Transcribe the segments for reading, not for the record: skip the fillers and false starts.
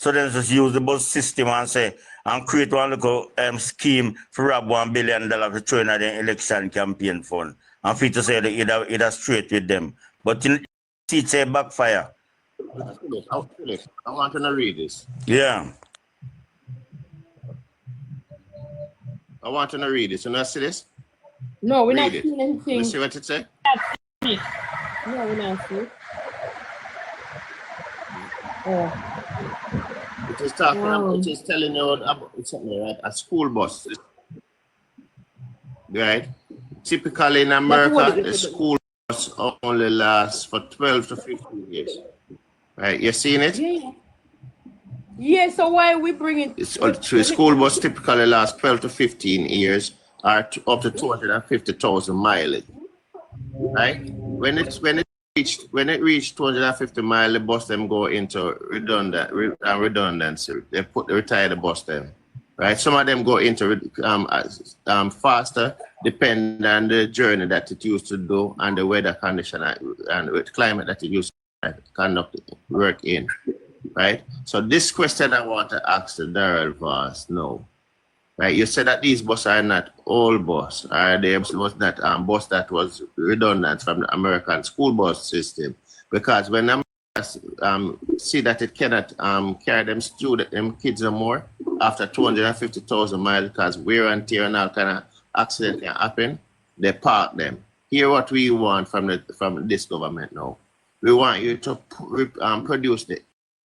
So then just use the bus system and say, and create one little scheme for rob $1 billion to throw in the election campaign fund. And for to say that either straight with them. But in it's a backfire. I want to read this. Yeah. I want to read this. You not see this? No, we're not seeing anything. You see what it say? No, we're not seeing. It is talking about, it is telling you about something, right? A school bus. Right? Typically in America, the school bus only lasts for 12 to 15 years. Right? You seen it? Yeah. Yeah, so why are we bringing it? The school bus typically lasts 12 to 15 years or up to 250,000 mileage. Right? When it reached 250 miles, the bus them go into redundancy. They retire the bus them. Right? Some of them go into faster, depending on the journey that it used to do and the weather condition and the climate that it used to conduct work in. Right? So this question I want to ask the Darrell Voss now. Right? You said that these buses are not old bus. Are they was not bus that was redundant from the American school bus system? Because when see that it cannot carry them kids no more after 250,000 miles because wear and tear and all kind of accident can happen, they park them. Here what we want from this government now. We want you to produce the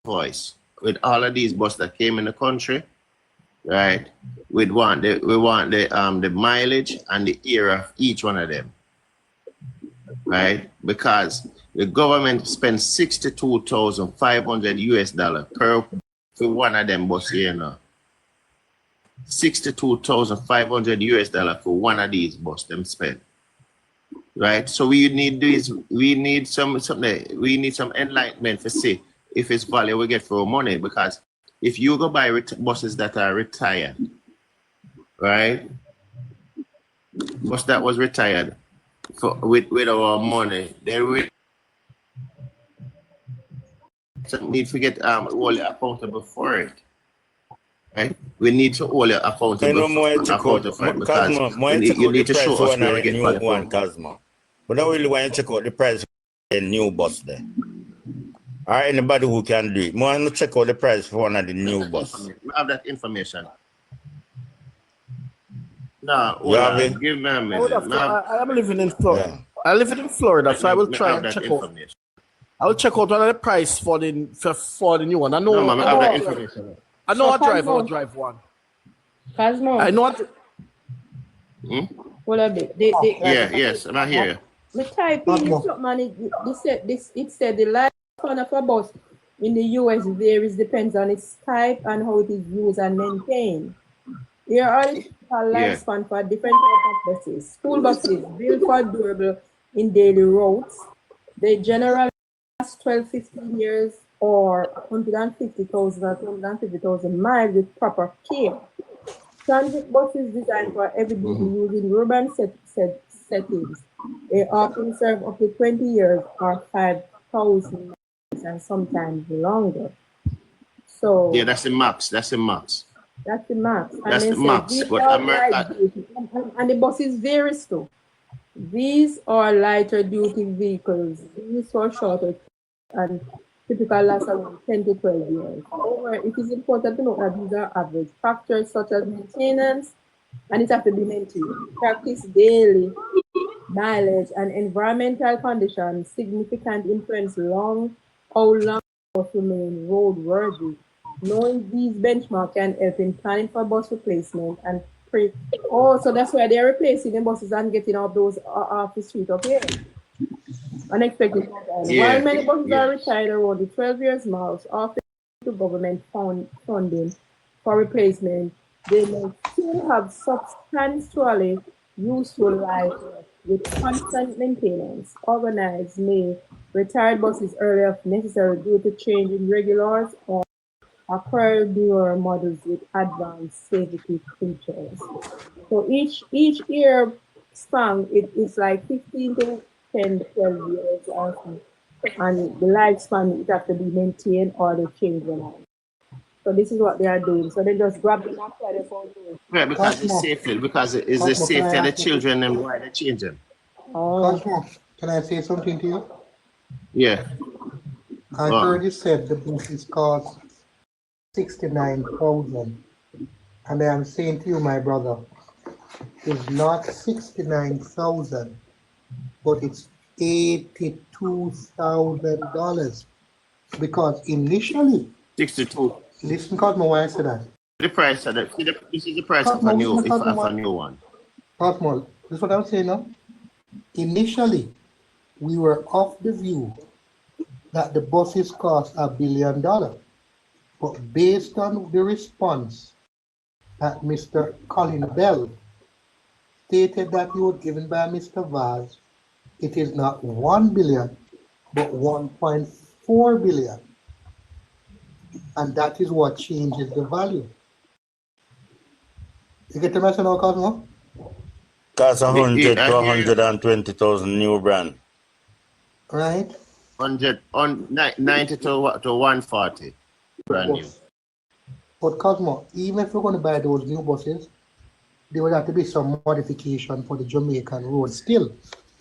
voice with all of these buses that came in the country, right? We want the mileage and the year of each one of them, right? Because the government spends $62,500 US per for one of them buses here now. $62,500 US for one of these buses them spend, right? So we need some enlightenment to see if it's value we get for our money, because if you go buy buses that are retired, right? Bus that was retired with our money, they will need to get all accountable for it. Right? We need to hold you accountable for it because you need to show us where we get value from. Cosmo. But I really want to check out the price of the new bus there. Or anybody who can do it. I want to check out the price for one of the new bus. We have that information. No, give me a minute. I am living in Florida. Yeah. I live in Florida, so I will try and check out. I will check out one of the price for the new one. I know. I have that information. I know I drive one. Cosmo. I know what. Well, a bit. Yes, I'm not here. The type in man, it said the lifespan of a bus in the US varies, depends on its type and how it is used and maintained. Here are the lifespan for different types of buses. School buses built for durable in daily routes. They generally last 12-15 years or 150,000 or 250,000 miles with proper care. Transit buses designed for everyday use in urban settings. They often serve up to 20 years or 5,000 miles and sometimes longer. So yeah, that's the max. That's the max. That's the max. But and the buses vary too. These are lighter duty vehicles. These are shorter and typical last around 10 to 12 years. However, it is important to note that these are average. Factors such as maintenance, and it has to be maintained, practice daily, mileage, and environmental conditions significantly influence how long bus remain roadworthy. Knowing these benchmarks can help in planning for bus replacement and so that's why they're replacing the buses and getting off those off the street up here. Unexpected. While many buses are retired around the 12 years marks, often to government funding for replacement, they may still have substantially useful life with constant maintenance. Organized may retired buses earlier if necessary due to change in regulars or acquire newer models with advanced safety features. So each year span it is like 15 to 10, 12 years or so. And the lifespan it has to be maintained or they change them out. So this is what they are doing. So they just grab them after they found it. Yeah, because it's safety. Because it's the safety of the children and why they change them. Cosmo, can I say something to you? Yeah. I heard you said the buses cost 69,000, and I am saying to you, my brother, it's not 69,000, but it's $82,000 because initially, 62. listen, Cosmo, why I said that. The price of this is the price of a new one. Cosmo, this is what I'm saying now. Initially, we were of the view that the buses cost $1 billion. But based on the response that Mr. Colin Bell stated that he was given by Mr. Vaz, it is not 1 billion, but 1.4 billion. And that is what changes the value. You get the message now, Cosmo? Cost 100 to 120,000 new brand. Right? 90 to 140 brand new. But Cosmo, even if we're going to buy those new buses, there would have to be some modification for the Jamaican road still,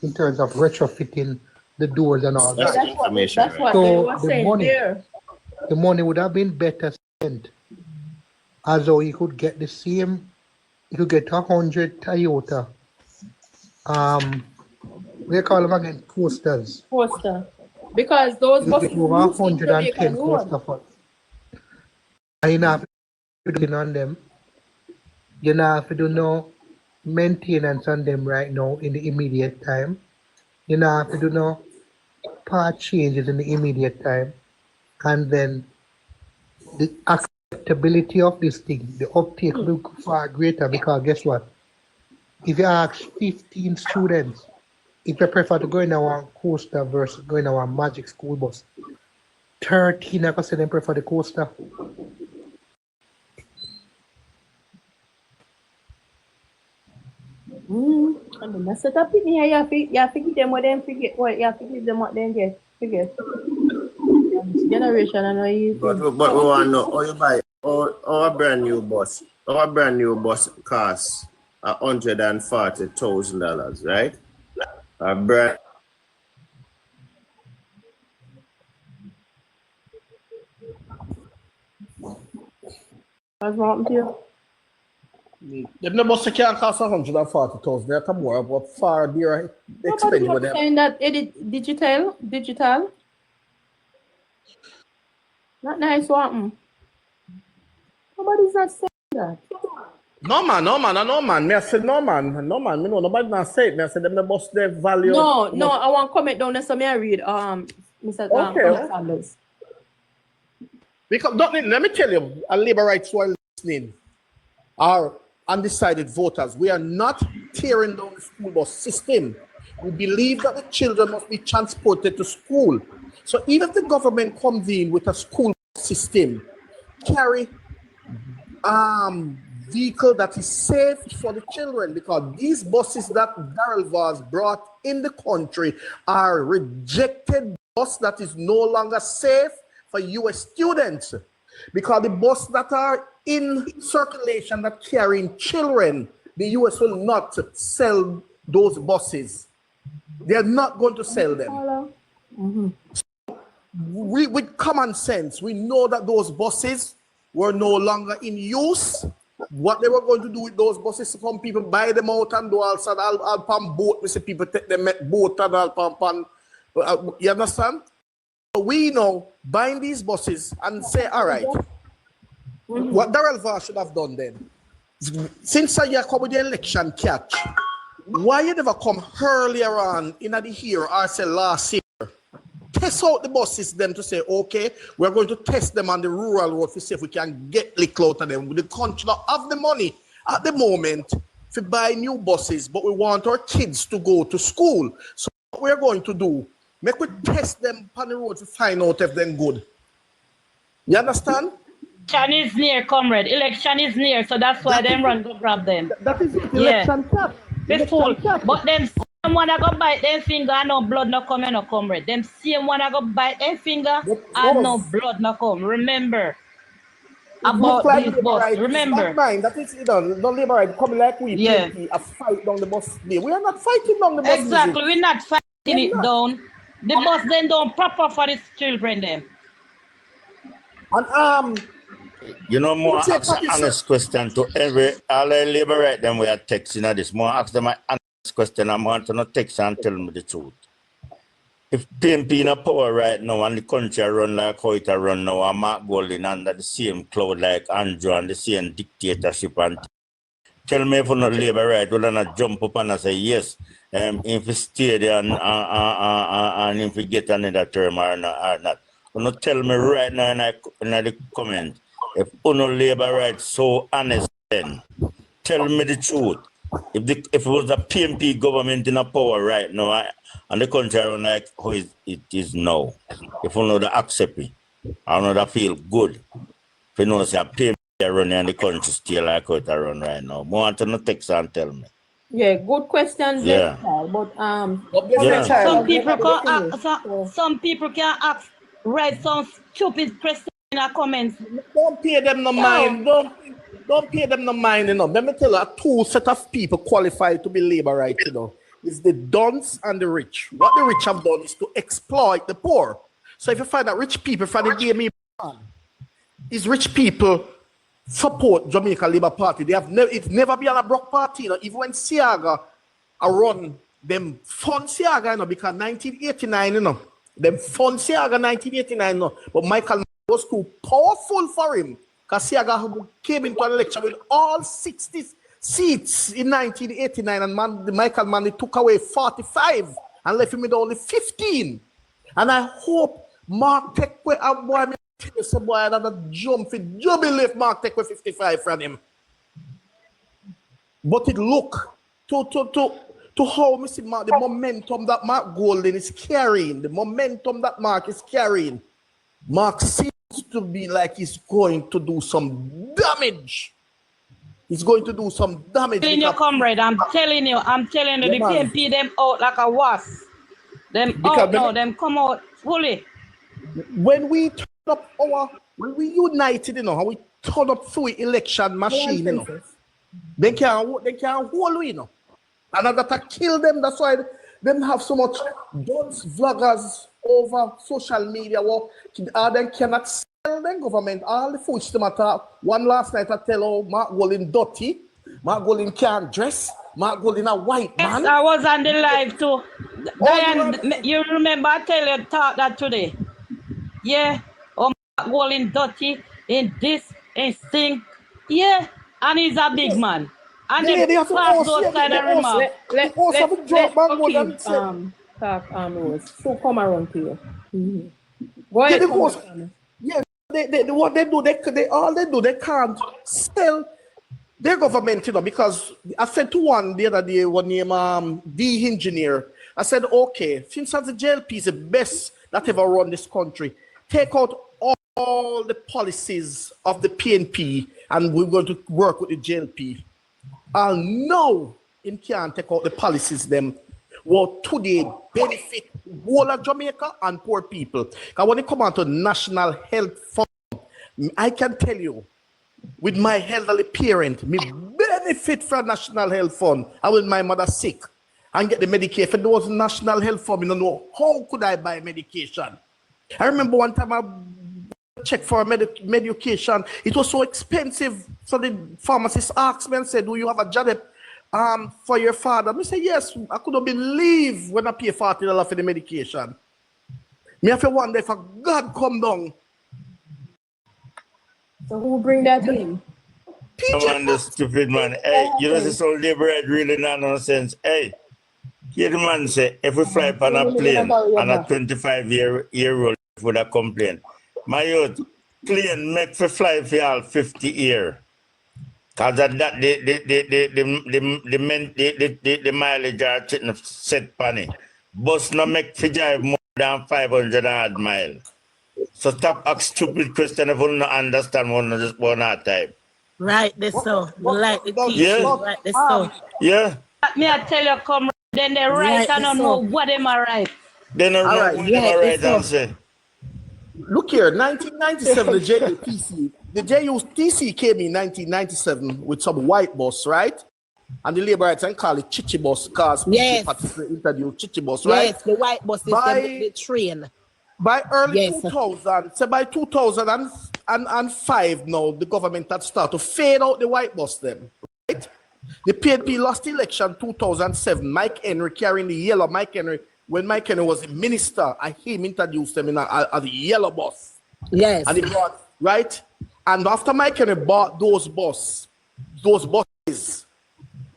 in terms of retrofitting the doors and all that. That's what they were saying there. The money would have been better spent, as though you could get the same, you could get 100 Toyota, what do you call them again? Coasters. Coaster. Because those buses you have 110 coaster for. And you have to do on them. You don't have to do no maintenance on them right now in the immediate time. You don't have to do no part changes in the immediate time. And then the acceptability of this thing, the uptake will be far greater because guess what? If you ask 15 students if they prefer to go in our coaster versus going in our magic school bus, 13 are going to say they prefer the coaster. And the mess it up in here, you have to give them what them forget. What you have to give them what they get. Forget. Generation and easy. But we want to know how you buy our brand new bus. Our brand new bus costs $140,000, right? Our brand. What's wrong with you? The bus can't cost 140,000. They're more, but far dear expensive. Nobody saying that edit digital. Not nice one. Nobody's not saying that. No man. Me I said no man. Me know nobody not say it. Me I said them the bus their value. No, I want to comment down there so me I read Mr. Sanders. Because let me tell you, a labor rights who are listening are undecided voters. We are not tearing down the school bus system. We believe that the children must be transported to school. So even if the government comes in with a school bus system, carry vehicle that is safe for the children, because these buses that Darrell Vaz brought in the country are rejected bus that is no longer safe for US students, because the bus that are in circulation that carrying children, the US will not sell those buses. They're not going to sell them. So with common sense, we know that those buses were no longer in use. What they were going to do with those buses, some people buy them out and do also I'll pump boat. We see people take them boat and I'll pump. You understand? So we know buying these buses and say, all right, what Darrell Vaz should have done then, since you come with the election catch, why you never come earlier on in the year or say last year? Test out the buses them to say, okay, we're going to test them on the rural road to see if we can get little out of them. The country not have the money at the moment to buy new buses, but we want our kids to go to school. So what we're going to do, make we test them on the road to find out if they're good. You understand? Election is near, comrade. Election is near, so that's why them run to grab them. That is election cap. It's full. But them same one I go bite them finger and no blood no come, no comrade. Them same one I go bite them finger and no blood no come. Remember. about like this Labour bus. right. It's Remember? not mine. That is, no Labour right coming like we Yeah. PNP, a fight down the bus. We are not fighting down the bus. Exactly. We're not fighting We're it not. down. The bus then don't proper for the children them. And You know, more What's your ask an pocket, sir? honest question to all the labor right them we are texting at this. More ask them an honest question. I'm going to not text and tell me the truth. If PNP in a power right now and the country run like how it run now, and Mark Golding under the same cloud like Andrew and the same dictatorship, and tell me if you not labor right, will not jump up and say yes, if we stay there and if we get another term or not. You not tell me right now in the comment, if you not labor right so honest then, tell me the truth. If it was a PNP government in a power right now and the country run like how it is now, if you know that accept me, I know that feel good. If you know say a PNP running and the country still like how it run right now. More want to not text and tell me. Yeah, good questions. Yeah. But Yeah. Some people can ask write some stupid question in the comments. Don't pay them no mind. Don't pay them no mind, you know. Let me tell you, two set of people qualified to be labor right, you know. It's the dons and the rich. What the rich have done is to exploit the poor. So if you find that rich people from the game, these rich people support Jamaica Labour Party. They have it's never been a broke party, you know. Even when Siaga run them fund Siaga, you know, because 1989, you know, them fund Siaga 1989, you know. But Michael was too powerful for him. Because Siaga came into an election with all 60 seats in 1989, and Michael Manley took away 45 and left him with only 15. And I hope Mark Tekwe and boy, boy, another jump for jubilee if Mark Tekwe 55 from him. But it look to how Mr. Mark, the momentum that Mark Golden is carrying, the momentum that Mark is carrying, Mark seems to be like he's going to do some damage. He's going to do some damage. In your comrade, I'm telling you, the PNP them out like a wasp. Them out now, them come out fully. When we united, you know, how we turn up through election machine, you know, they can't hold we, you know. And that kill them. That's why them have so much guns, vloggers over social media. Well, they cannot sell them government. All the food system attack. One last night I tell Mark Golding dirty. Mark Golding can't dress. Mark Golding a white man. Yes, I was on the live too. Diane, you remember I tell you talk that today. Yeah. Oh, Mark Golding dirty in this and thing. Yeah. And he's a big man. And let Rose so come around to you. Mm-hmm. Go ahead, what they do, they can't sell their government, you know, because I said to one the other day, one name the engineer, I said, okay, since the JLP is the best that ever run this country, take out all the policies of the PNP and we're going to work with the JLP. And no, him can't take out the policies them will today benefit whole of Jamaica and poor people. Because when it comes to National Health Fund, I can tell you, with my elderly parent, me benefit from National Health Fund. And when my mother sick and get the medication, if there was National Health Fund, I don't know how could I buy medication. I remember one time I checked for medication. It was so expensive. So the pharmacist asked me and said, do you have a job for your father? I said, yes. I couldn't believe when I pay $40 for the medication. Me have to wonder if a God come down. So who bring that in? Come on, stupid man. Hey, you know, this whole labor right really not nonsense. Hey, here the man say, if we fly on a plane and a 25-year-old would have complained, my youth, plane make for fly for all 50 years. Because that the mileage are set penny. Bus no make for drive more than 500 odd miles. So stop asking stupid question if you don't understand one at a time. Right, this so. Like the teaching. Yeah. Right, this so. Yeah. Me I tell you, come then they write and don't know what am I right. They don't know what am I right and say. Look here, 1997, the the JUTC came in 1997 with some white bus, right? And the Labourites and call it Chichi bus because Yes. people introduced Chichi bus, right? Yes, the white bus is the train. By early Yes. 2000, so by 2005 now, the government had started to fade out the white bus them, right? The PNP lost the election 2007. Mike Henry carrying the yellow Mike Henry, when Mike Henry was the minister, and him introduced them in the yellow bus. Yes. And he brought, right? And after Mike Henry bought those buses,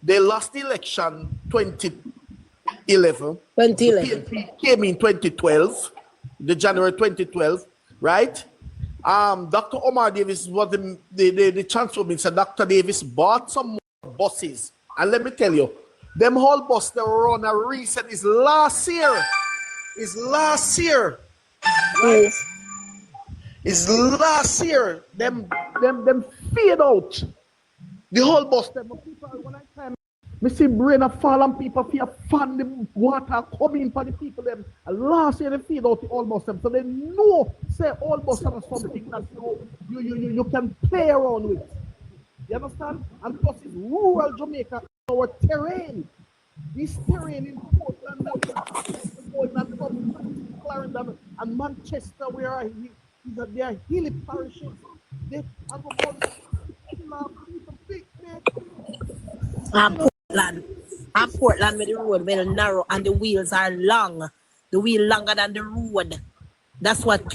they lost the election 2011. 2011. PNP came in 2012, the January 2012, right? Dr. Omar Davis was the chancellor minister. Dr. Davis bought some more buses. And let me tell you, them whole bus they were on a reset is last year. Right? Is last year. Them fade out. The whole bus, them people, when I time, we see brain of fall and people feel fan the water coming for the people them. And last year they feed out the all bus them. So they know say all bus are something that you can play around with. You understand? And plus it's rural Jamaica, our terrain. This terrain in Portland, Clarendon, and Manchester, where they are hilly parishes. They are Portland where the road very narrow and the wheels are long. The wheel longer than the road. That's what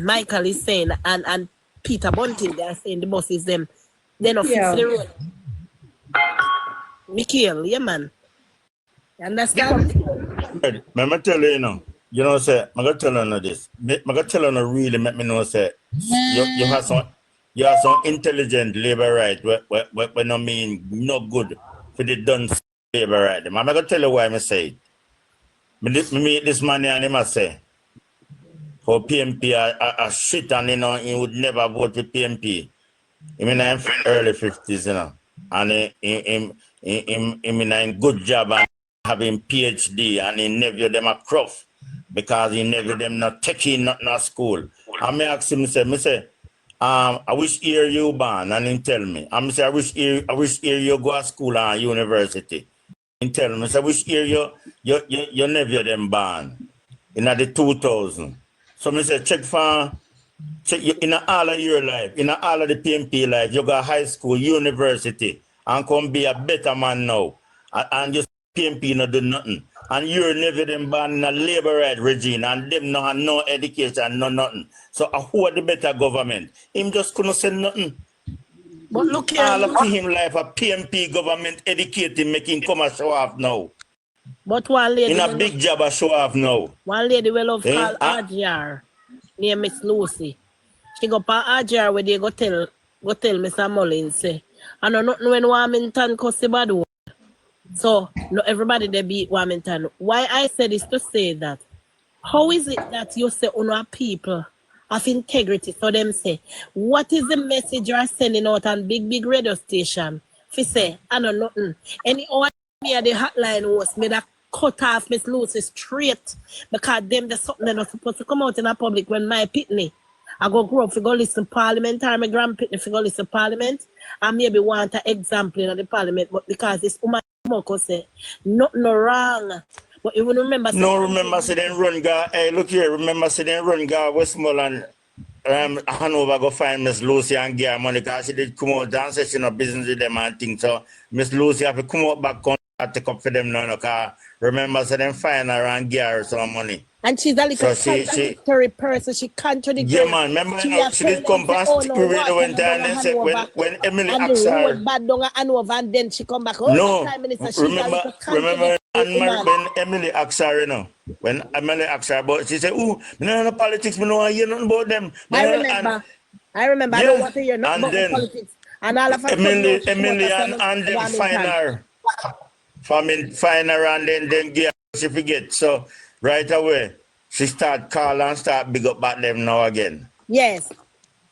Michael is saying and Peter Bunting they are saying the buses them. They not fix the road. Mikhail, yeah man. You understand? Remember tell you say, I'm gonna tell you this. I'm gonna tell you really make me know say you have some intelligent labor right when I mean no good for the done labor right. I'm gonna tell you why I say it. Me meet this man and him say for PNP a shit and he would never vote for PNP. He mean in early 50s, and he in good job and having PhD and he never them a cruff because he never them not taking nothing at school. And me ask him say, I wish here you born and he tell me. I say I wish here you go to school and university. He tell me, I wish here you never them born in the 2000. So me say check in all of your life, in all of the PNP life, you got high school, university, and come be a better man now. And just PNP not do nothing. And you're never them born in a labor right regime, and them no have no education, no nothing. So who are the better government? Him just couldn't say nothing. But look here. All of him life a PNP government educating, making come a show off now. But one lady in a big job a show off now. One lady will love call RGR near Miss Lucy. She go pa RGR where they go tell Mr. Mullins say, I know nothing when Warmington cause the bad one. So no everybody they beat Warmington. Why I said is to say that how is it that you say on people of integrity? So them say, what is the message you are sending out on big radio station? If you say, I know nothing. Any other me at the hotline was me that cut off Miss Lucy straight because them the something they're not supposed to come out in the public when my pitney. I go grow up to go listen parliament or my grandpitney to go listen parliament and maybe want an example in the parliament, but because this woman say nothing wrong. But you remember say them run guy. Hey, look here, remember say them run guy Westmoreland Hanover go find Miss Lucy and get her money because she did come out and say she no business with them and things. So Miss Lucy have to come out back and take up for them now because remember say them find her and get her some money. And she's a little contradictory person. She contradicts. Yeah, man. Remember, she did come back when Emily asked her. And then she come back. No, remember when Emily asked her, when Emily asked her about, she said, "Oh, no politics. Me no hear nothing about them." I remember. Yeah, I don't want to hear nothing about politics. And all of Emily and then find her, and then get her, she forget. So right away, she start call and start big up about them now again. Yes.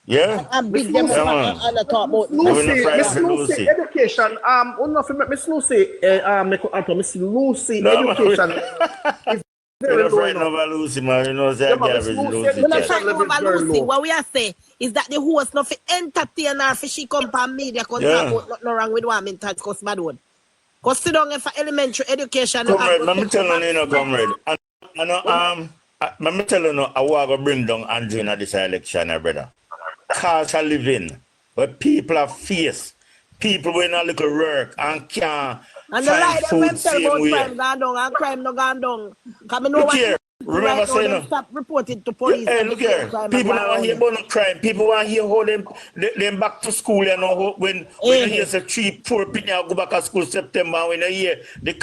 Yeah. I'm big them up and talk about Miss Lucy education. Miss Lucy, Miss Lucy education is very low frightened enough. over Lucy, man. You know, Yeah, that man, garbage Miss Lucy, Lucy We're not check. education fighting level is over very Lucy. low. What we are saying is that the host not fi entertain her for she come from media can talk Yeah. about nothing wrong with women touch cause bad one. Cause sit down for elementary education you have Comrade, to let me take tell over. you, comrade. I know, let me tell you, I want to bring down Andrew in this election, brother. Cause a living, but people are fierce. People with a little work and can't And the find lie them food when tell same about way. crime gone down and crime no gone down. Cause me know Look what here, people remember right now saying, them stop reporting to yeah, police hey, and look the same here. crime People go don't want to around hear them. about no crime. People want to hear how them back to school, you know, when you hear say 3 poor people go back to school September, when you hear the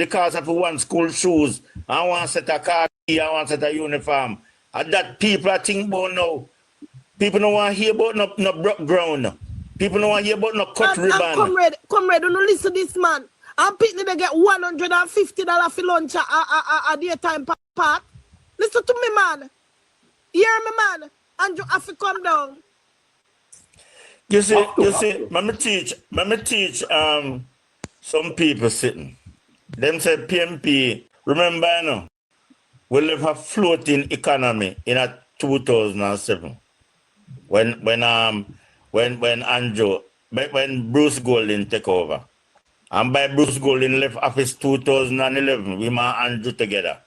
cost of one school shoes, I want set a car, I want set a uniform. And that people are think about now. People don't want to hear about no broke ground. People don't want to hear about no cut And ribbon. comrade, don't listen to this man. And people they get $150 for lunch a daytime part. Listen to me, man. Hear me, man. And you have to come down. You see, let me teach some people sitting. Them say PNP, remember you know, we live a floating economy in a 2007. When Andrew when Bruce Golding take over. And by Bruce Golding left office 2011, we and Andrew together.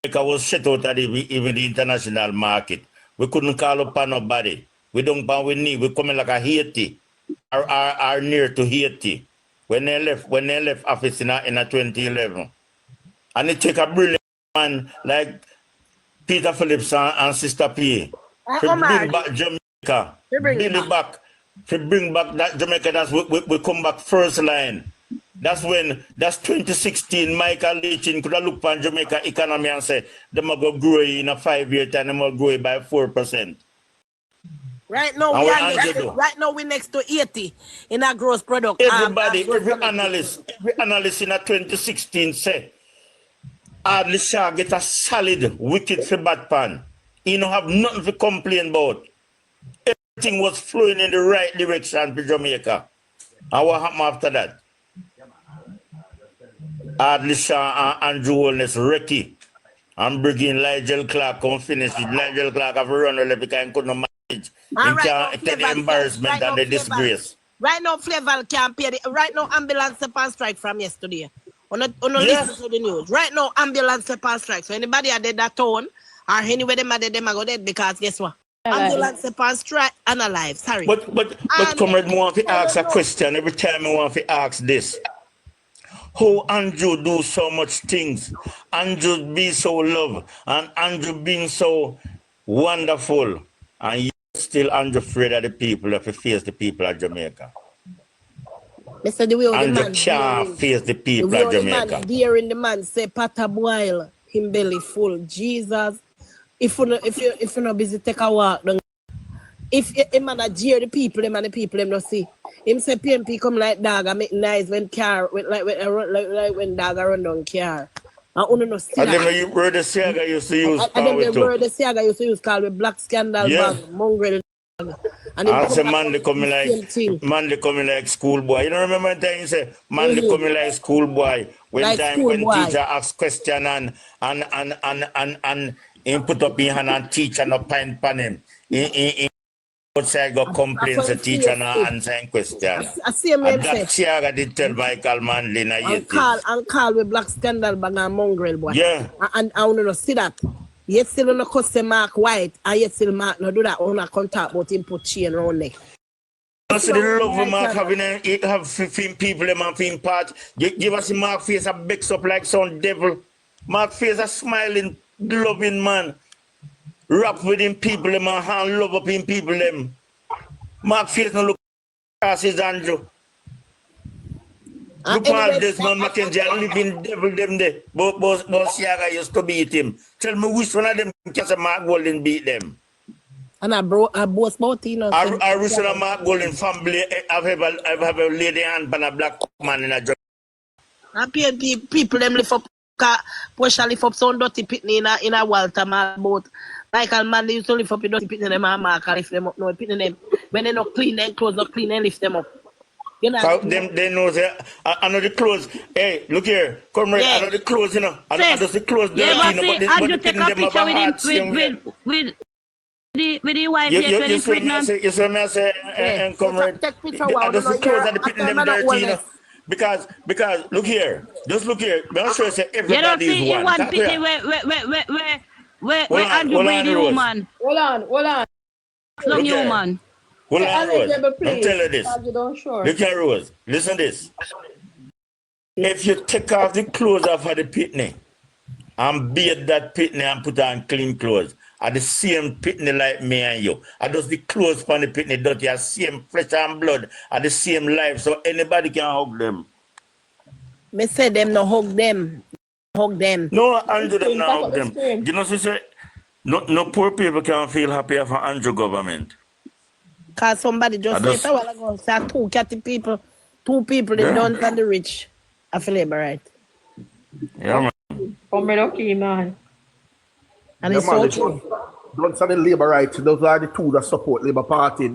Jamaica was shut out of even the international market. We couldn't call upon nobody. We don't pan we need. We coming like a Haiti, are near to Haiti. When they left office in a 2011, and it take a brilliant man like Peter Phillips and Sister P. To bring back Jamaica, build it back, to bring back that Jamaica. That's we come back first line. That's 2016. Michael Leachin could have looked on Jamaica economy and say, them are going to grow in a 5-year time, them will grow by 4%. Right now, right now we next to 80 in our gross product. Everybody, every analyst in a 2016 say, hardly shall get a solid wicked for bad pan. He don't have nothing to complain about. Everything was flowing in the right direction for Jamaica. And what happened after that? Hardly Shaw and Andrew Holness Recky. I'm bringing Nigel Clark come finish it. Nigel Clark have run away because he couldn't manage. He can't take the embarrassment and the disgrace. Right now, Flavor can't pay the, right now, ambulance on strike from yesterday. On Yes. listen to the news. Right now, ambulance on strike. So anybody are dead that town, or anywhere them are dead, them are go dead because guess what? Ambulance on strike and alive. Sorry. But comrade, I want to ask a question every time I want to ask this. How Andrew do so much things, Andrew be so love, and Andrew being so wonderful, and yet still Andrew afraid of the people if he face the people of Jamaica. Mr. The way the Andrew man can't face the people the of Jamaica. daring the man say pata boil, him belly full. Jesus. If you not busy, take a walk. If a man a jeer the people, them and the people them not see. Him say PNP come like dog and make nice when car like when dog run down car. And no see And that. then you word the Siaga used to use And then power the too. word the Siaga used to use called with black scandal bag, mongrel. And And say man they coming like schoolboy. You don't remember the time you say man they coming like schoolboy when Like time when schoolboy. teacher asks question and he put up his hand and teacher no pine pan him. He outside go complaints the teacher no answering question. I see him And say. that Chiaga did tell Michael Manley na And call with black scandal bag and mongrel boy. Yeah. And I want to see that. Yet still on a custom Mark White, and yet still Mark no do that on a contact about him put chain around neck. I see the love of Mark have 15 people them and 15 part. Give us Mark face a mix up like some devil. Mark face a smiling, loving man. Rap with him people them and hand love up him people them. Mark face no look past his Andrew. Look at Desmond Mackenzie and living devil them there. Both Siaga used to beat him. Tell me which one of them can Mark Golden beat them. And I boast about it, you know. I wish that Mark Golden family I've ever laid a hand on a black man in a drug. And people them lift up partially lift up some dirty pitney in a Walter Mark boat. Michael man they used to lift up the dirty pitney them and Mark lift them up no pitney them. When they not clean them clothes not clean they lift them up. You know, So them they know say I know the clothes. Hey, look here, comrade. I know the clothes, you know. I know the clothes dirty, Yeah, you know, but see, but and you the take pin a them have picture a with him, heart same way. with the wife yet when You he's see me I pregnant. say, you see me I say, yeah. and comrade. Take picture I wow, no, just no, the clothes you're and the a pin time them and not dirty, you know. wellness. Because look here, just look here. I'm sure say You don't everybody is see in one. one Talk here. pitney where Andrew Hold breed on, the Rose. woman. Hold on. Long Look here. human. Hold Say on, Rose. eligible, Let me please, tell you this. because you don't sure. Look here, Rose. Listen this. If you take off the clothes off of the pitney and bathe that pitney and put on clean clothes, are the same pitney like me and you. Are those the clothes from the pitney dirty, are same flesh and blood, are the same life, so anybody can hug them. Me say them no hug them. Hug them. No, Andrew them Pack now up hug the them. screen. You know, so say, no poor people can feel happy for Andrew government. Cause somebody I just said just, a while ago, say two catty people, the yeah, don't and the rich. I feel labor right. yeah, man. Comrade okay, man. And Yeah, it's man, so they true. don't say the Labour rights. Those are the two that support Labour Party.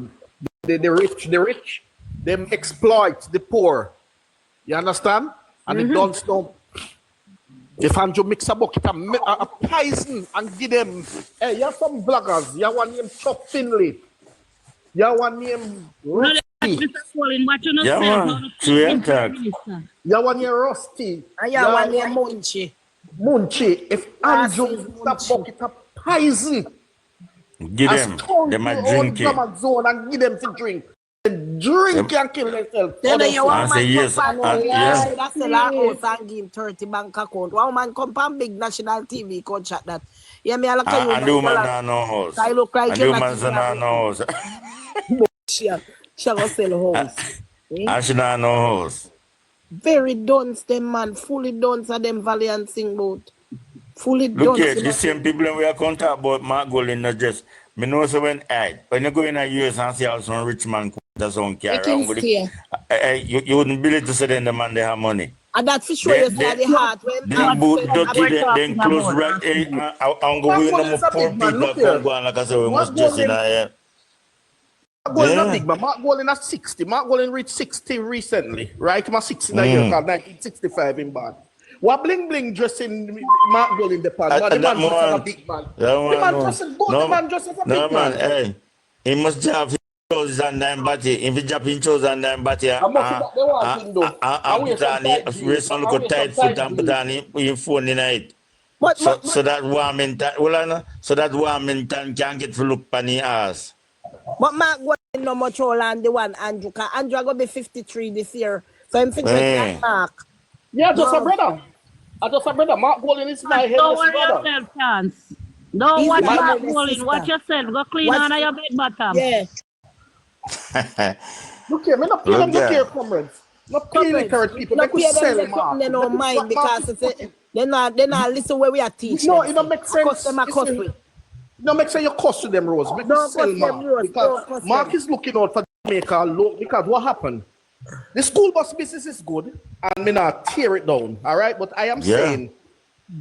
The rich, them exploit the poor. You understand? And the don't stop. If Andrew mix a bucket a poison and give them, hey, you have some bloggers, you have one named Chop Finley, you have one named No, Rusty, Mr. Colin, what you not Yeah, say about man. the True Prime talk. Minister? you have one named Rusty, And you yeah, one have named Munchie. Munchie. If Andrew Francis mix a Munchie. bucket of poison Give and them. stone Them to a all drinking. grammar zone and give them to drink, and drink Them, and kill themselves. Then your and say woman come yes, from No yeah. lie, that sell her please. house and give him 30 bank account. One woman come from big national TV contract that. Yeah, me I look at you, And the man. woman not no house. I look like And you're the not woman even not no house. she go sell house. Eh? And she not no house. Very dunce them man, fully dunce of them valiant sing boat. Fully Look dunce here, them. the same people when we are going to talk about Mark Golding, not just. Me know so when you go in a US and see how some rich man that's on car Make him around with stay. you wouldn't believe to say then the man they have money. And that for sure you see at the heart when Them man What boot spend what dirty, we're about then talking close about? right. I'm Mark going Golding no is a poor big man, people look that come here. go on like I say we Mark must just in Golding, here. Mark Golding a Yeah. big man. Mark Golding at 60. Mark Golding reached 60 recently, right? He was 60 in a year, called 1965 in bad. What bling bling dressing Mark Golding the pan? But the That man dressed as a man, big man. that The man, man no, dressing good, the no, man dressed as a no big man, man. hey, he must have his trousers and nine body. If he drop his trousers and nine body, I must see what they want him do. I and wear put some on it, tight raise jeans. some I little wear some tight foot tight and put jeans. on his phone in it. but So that woman, so that woman can get to look on his ass. Mark going no much older than the one Andrew. Cause Andrew gonna be 53 this year. So I'm fit like Eh. Mark. Yeah, just a No, brother. I just a brother. Mark Golding is my Don't headless worry brother. yourself, chance. Don't he's watch my Mark little Colin. Watch sister. yourself. Go clean Watch on your bed bottom. yeah. Look here, me not pay them Look to care, here. comrades. Not pay Comrades, illiterate people. no They could pay them sell the something Mark. they They don't could mind Mark because is it's they not listen where we are teach no, them. it don't Say. make I cuss sense. them, I You cuss see, with. it don't make sense you cost to them, Rose. Make us Don't sell cuss them, Mark. Rose. Because Don't cuss Mark them. is looking out for Jamaica. Because what happened? The school bus business is good, and me not tear it down. All right, but I am Yeah. saying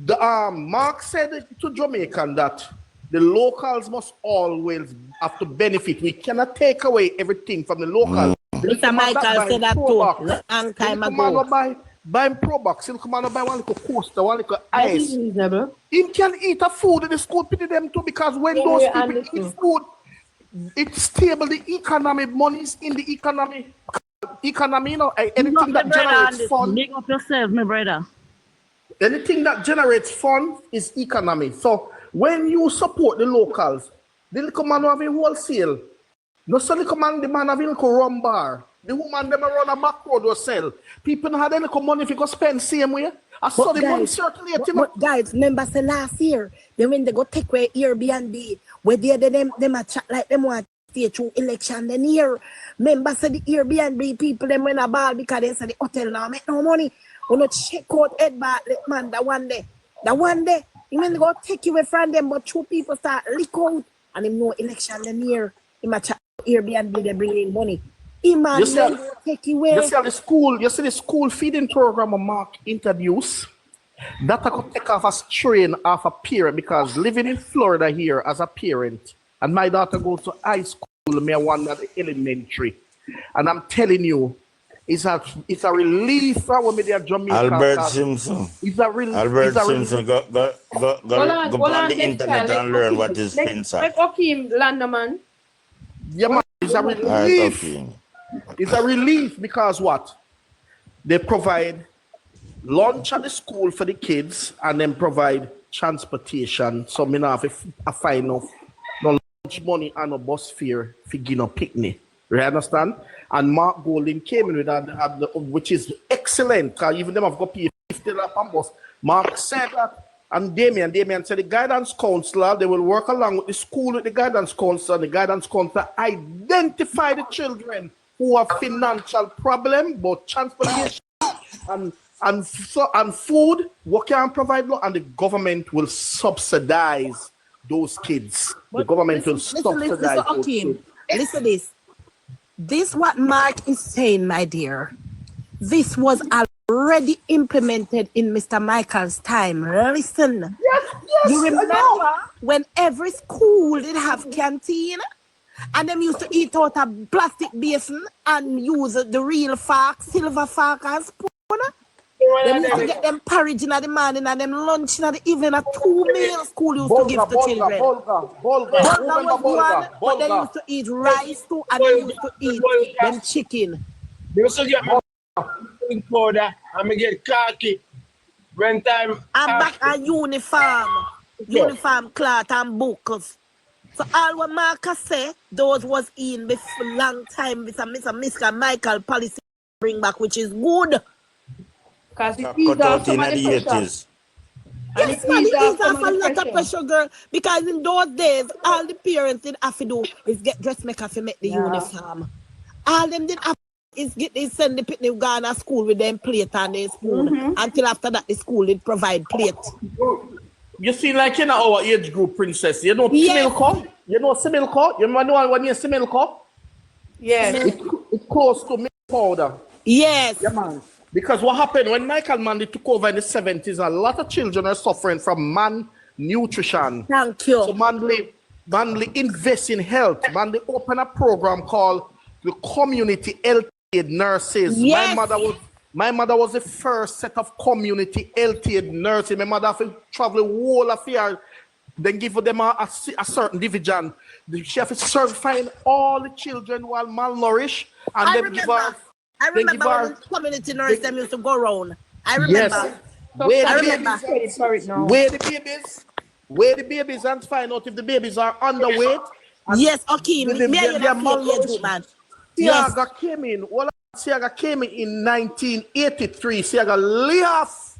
the Mark said to Jamaican that the locals must always have to benefit. We cannot take away everything from the locals. The Mr. little man Michael buy said that Pro too Box. long The time little man ago. go buy him Pro Box. The little man go buy one little coaster, one little That is ice. reasonable. He can eat a food in the school pity them too because when Same those way people and eat too. food, it's stable the economy, money is in the economy. Economy, you know, Big up anything my that brother on generates this. fun, Big up yourself, my brother. anything that generates fun is economy. So when you support the locals, the little man who have a wholesale, no so little man, the man have a little rum bar. The woman them a run a back road or sell. People don't have any money if you go spend same way. I saw the money circulate, you know. But guys, remember say last year, then when they go take away Airbnb, where them a chat like them want to stay through election then here. Remember say the Airbnb people them win a ball because they say the hotel now make no money. We not check out Ed Bartlett man that one day. That one day, even go take you away from them, but two people start leak out and him no election then here. Him a chat Airbnb they bring in money. Him You and see, them go take you away. you see the school feeding program Mark introduced. That I could take off a strain off a parent because living in Florida here as a parent, and my daughter goes to high school, me one at the elementary, and I'm telling you, it's a relief when we there Jamaica. Albert Simpson. It's a relief. Albert Simpson, go on the internet and learn what is FinSAC. Let Okim Landerman. Yeah, man, it's a relief. Okay. It's a relief because what? They provide lunch at the school for the kids and then provide transportation. So me not have a fine of no lunch money and no bus fare for no picnic. You understand? And Mark Golding came in with that, which is excellent. Because even them have got paid $50 per bus. Mark said that. And Damien said the guidance counselor, they will work along with the school with the guidance counselor. And the guidance counselor identify the children who have financial problem, but transportation and food, what can provide, and the government will subsidize those kids. The government will subsidize those kids. Listen this. This what Mark is saying, my dear. This was already implemented in Mr. Michael's time. Listen. Yes, you remember when every school did have canteen? And them used to eat out a plastic basin and use the real fork, silver fork and spoon. Them used to get them porridge in the morning and them lunch in the evening. A 2 meal school used to give to children. Bolga was one, but they used to eat rice too, and they used to eat them chicken. They used to get powder and me get khaki when time. And back a uniform cloth and books. So all what Marcus say, those was in before long time with Mr. Michael policy bring back, which is good. Because it Cut out in the 80s. Yes, man, it is off a lot of pressure, girl. Because in those days, all the parents did have to do is get dressmaker to make the uniform. All them did have is send the picnic go to school with them plate and their spoon. Until after that, the school did provide plate. You see, like in our age group, princess, you know Similco? You know Similco? You know when you Similco? Yes. It's close to milk powder. Yes. Yeah, man. Because what happened when Michael Manley took over in the 70s, a lot of children are suffering from malnutrition. Thank you. So Manley invests in health. Manley opened a program called the Community Health Aid Nurses. Yes. My mother was the first set of community health aid nurses. My mother had to travel whole affair, then give them a certain division. She had to certify all the children who are malnourished, and I then remember. give her. I remember when community nurse them used to go around. I remember. Yes. Where the babies and find out if the babies are underweight. Yes, okay. Man. Siaga came in. Siaga came in 1983. Siaga left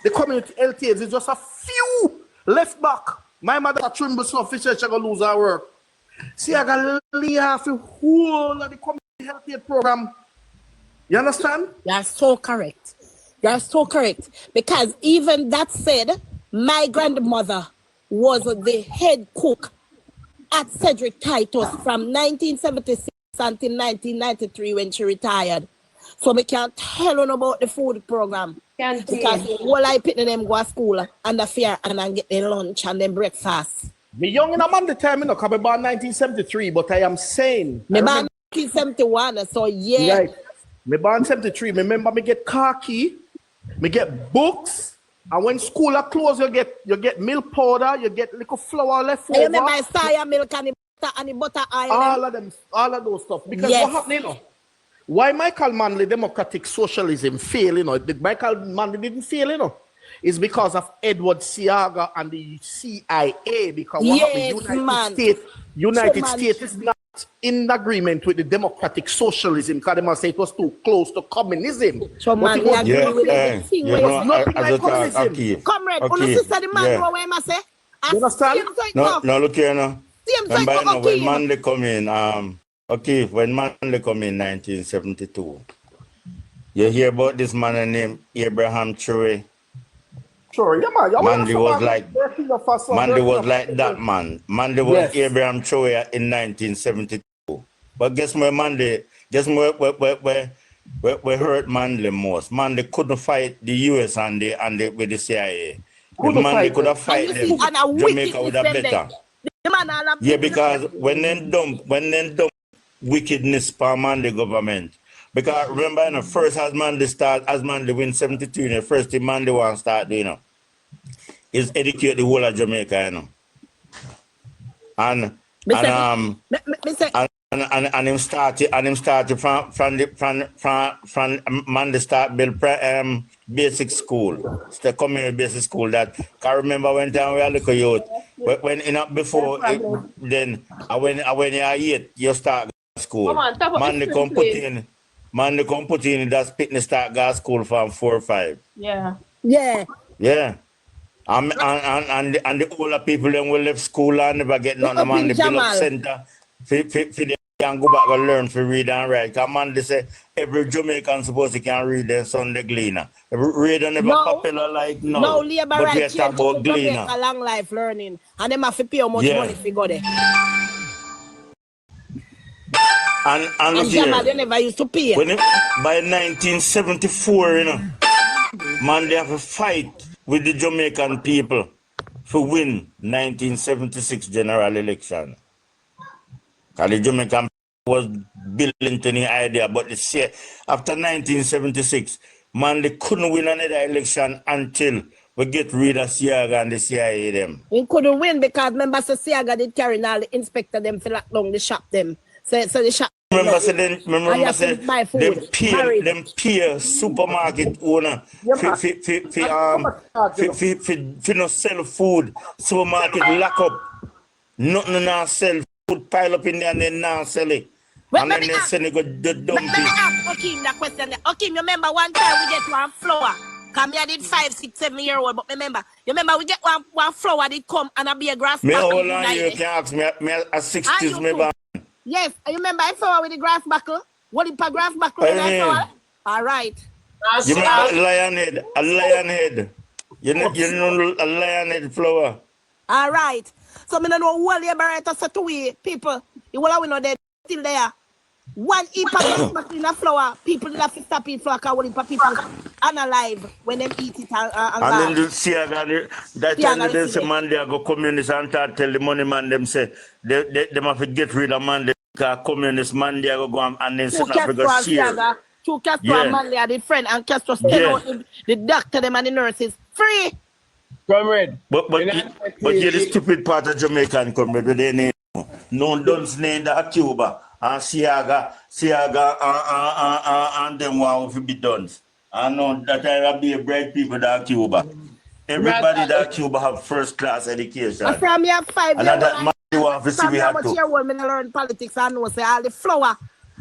the community health aides. It's just a few left back. My mother tremble so official she gonna lose her work. Siaga left the whole of the community health aid program. You understand? You're so correct. You're so correct. Because even that said, my grandmother was the head cook at Cedric Titus from 1976 until 1993 when she retired. So we can't tell them about the food program. Because all I pick them go to school and the fair and then get their lunch and then breakfast. Me young in a man the time, you know, coming about 1973, but I am saying. Me born 1971, so yeah. Right. Me born 73. Me remember me get khaki, me get books, and when school are closed, you get milk powder, you get little flour left over. I remember I soya milk and the butter oil. All of those stuff. Because what happened, you know? Why Michael Manley democratic socialism fail, you know? Michael Manley didn't fail, you know? It's because of Edward Siaga and the CIA. Because what happened, United States is not in agreement with the democratic socialism because they must say it was too close to communism. So man, we agree with everything. You know, Comrade, sister the man what I must say. You understand? No, look here now. When Manley come in, when Manley come in 1972, you hear about this man named Abraham Troy. Sure, yeah, man. Manley was like that man. Manley was Abraham Troy in 1972. But guess where Manley hurt Manley most? Manley couldn't fight the US and with the CIA. If Manley could have fight them, Jamaica would have better. Yeah, because when they dump wickedness for Manley government, Because remember, you know, first as man they win 72, you know, first thing man they want to start doing, you know, is educate the whole of Jamaica, you know. And him started from man they start build basic school. It's the community basic school that I remember when time we were little youth. When before then when you are 8, you start school. Man they come put in that fitness start gas school from 4 or 5. Yeah. Yeah. Yeah. And the older people then will leave school and never get nothing. Man, the build up center for they can go back and learn to read and write. Because man, they say every Jamaican supposed to can read their Sunday Gleaner. Reader never popular like now. No, Labour but we right talk about Gleaner. A long life learning. And them have to pay how much money if you go there. And look here, they never used to pay. By 1974, you know, man, they have a fight with the Jamaican people to win 1976 general election. Because the Jamaican was building to the idea, but after 1976, man, they couldn't win another election until we get rid of Siaga and the CIA them. We couldn't win because members of Siaga did carry all the inspector them for lock down the shop them. So the shop. Remember them peer supermarket owner for no sell food. Supermarket lock up. Nothing now sell food pile up in there and then now sell it. And then they send it go the dumpy. Let me ask Okim that question. Okim, you remember one time we get one flour? Cause me I did 5, 6, 7 year old, but remember we get one flour did come and I be a grass. Me how long you can ask me a 60s me ban. Yes, you remember I flour with the grass buckle? What is a grass buckle with that flour? All right. You remember a lion head? You know a lion head flour. All right. So me don't know what Labour right set away people. You will we know they still there. One heap of grass buckle in a flour. People did have to stop it flour because one people unalive when them eat it and then the Siaga, that time they say man they go communist and tell the money man them say they have to get rid of man because communist man they go and then South Africa share. Two Castro and man they are the friend and Castro still out the doctor them and the nurses free. Comrade. But you're the stupid part of Jamaican comrade they name no duns name that Cuba and Siaga and them want to be done. I know that I will be a bright people that Cuba. Everybody that Cuba have first class education. And from here 5 years old, from how much year old, I learn politics and know say all the flour.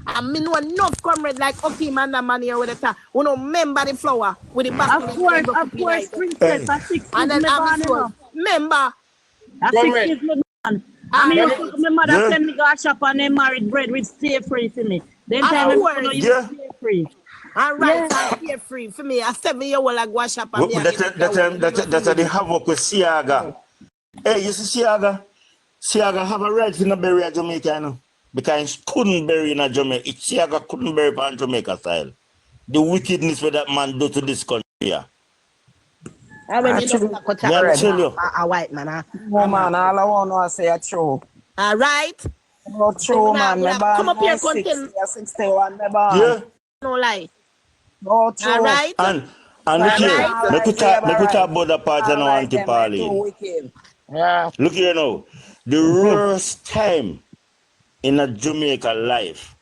And me know enough comrade like Okim and that man here with the top. We know remember the flour with the back. Of course, princess, at 6 and then remember. At 6 years, I mean, my mother sent me to a shop and they married bread with stay free for me. Then time you stay free. All right, stay free for me. A 7-year-old I go a shop and that's the havoc with Siaga. Hey, you see Siaga? Siaga have a right to bury a Jamaica, you know? Because he couldn't bury in a Jamaica. Siaga couldn't bury on Jamaica style. The wickedness what that man do to this country. Yeah. I tell you. A white man. No man, all I want to say is true. All right. No true man. Come up here, 61. Yeah. No lie. No true. All right. And look here. Make we talk about the party and anti-party. Yeah. Look here now. The worst time in a Jamaica life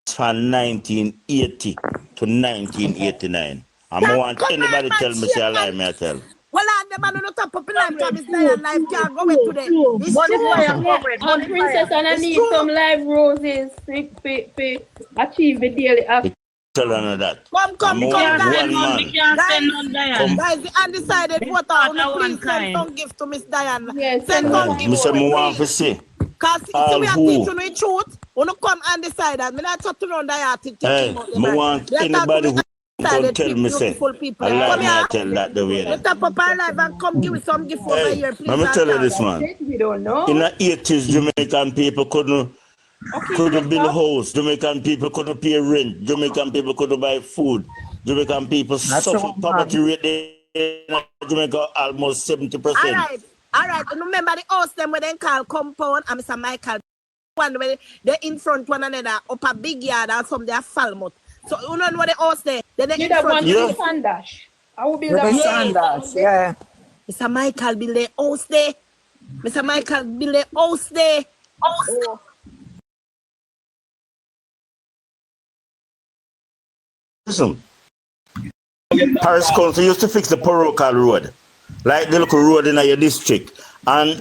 from 1980 to 1989. I want anybody tell me say a lie, me I tell. Well, the man on the top of the life time is there and life can't go with today. It's true. Princess, and I need some live roses to achieve the daily. Tell her that. Come, Guys, the undecided voter, please send some gift to Miss Diane. Yes, send some gift. Mr. Mowan for say. Because if we are teaching the truth, we don't come undecided. I'm not talking on that. Hey, I want anybody who don't tell me say. I like me I tell that the way. Let up our life and come give me some gift over here, please. Let me tell you this, man. We don't know. In the 80s, Jamaican people couldn't build a house. Jamaican people couldn't pay rent. Jamaican people couldn't buy food. Jamaican people suffer poverty rate in Jamaica almost 70%. All right. And remember the house them where they call compound and Mr. Michael one where they in front one another up a big yard and some they are Falmouth. So you know what the house there? Then they You in that front. want Yeah. to Sandash. I will build With a the house. Sanders, yeah. Mr. Michael build the house there. Mr. Michael build the house there. Oh. Listen, Paris Council used to fix the parochial road, like the local road in your district, and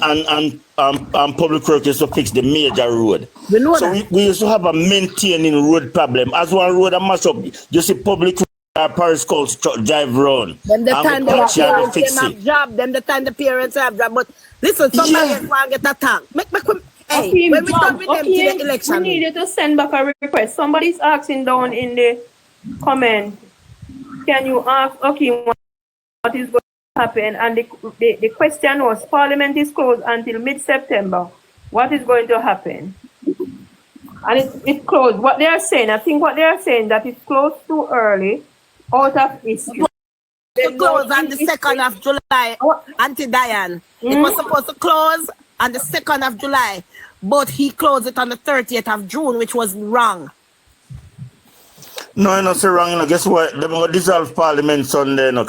public works used to fix the major road. We know So that. we used to have a maintaining road problem. As one road a mash up, you see public Paris Council truck drive round. Then the And time we the patch it and we parents fix them have it. job, then the time the parents have job. But listen, somebody Yeah. else want get attacked. Hey, Okay, when we done with them to okay, the we election, need you to send back a request. Somebody's asking down in the comment. Can you ask, okay, what is going to happen? And the question was, Parliament is closed until mid-September. What is going to happen? And it's closed. What they are saying, I think what they are saying, that it's closed too early, out of issue. to close on the 2nd of July, Auntie Diane. It was supposed to close on the 2nd of July, but he closed it on the 30th of June, which was wrong. No, no, so wrong. You know, guess what? They will dissolve Parliament Sunday. No,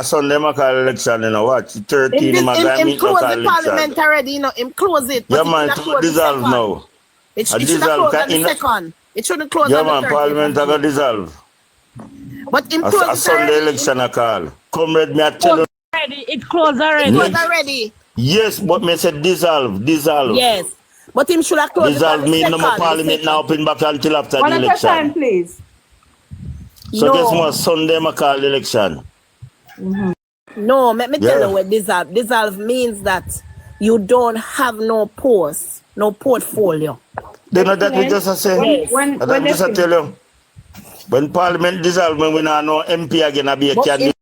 Sunday, I call election. You know what? 13, Him I close the election. Parliament already, you know, him close it. Yeah, But man, it it should will have dissolve closed now. It should have dissolve closed on the in a- 2nd. It shouldn't close Yeah, on the man, 30th. Parliament I got dissolve. But him A close it Sunday already. election I call. Comrade, me I tell you. It closed already. It closed already. Yes, but me said dissolve. Yes. But him should have closed Dissolve it on the mean 2nd. no more Parliament now open back until after One the at a election. time, please. So No. guess what? Sunday I call the election. No, let me tell Yeah. you what dissolve. Dissolve means that you don't have no post, no portfolio. They know that we just a say. When That we just a tell you. When Parliament dissolve, when we not know MP again, I be a candidate.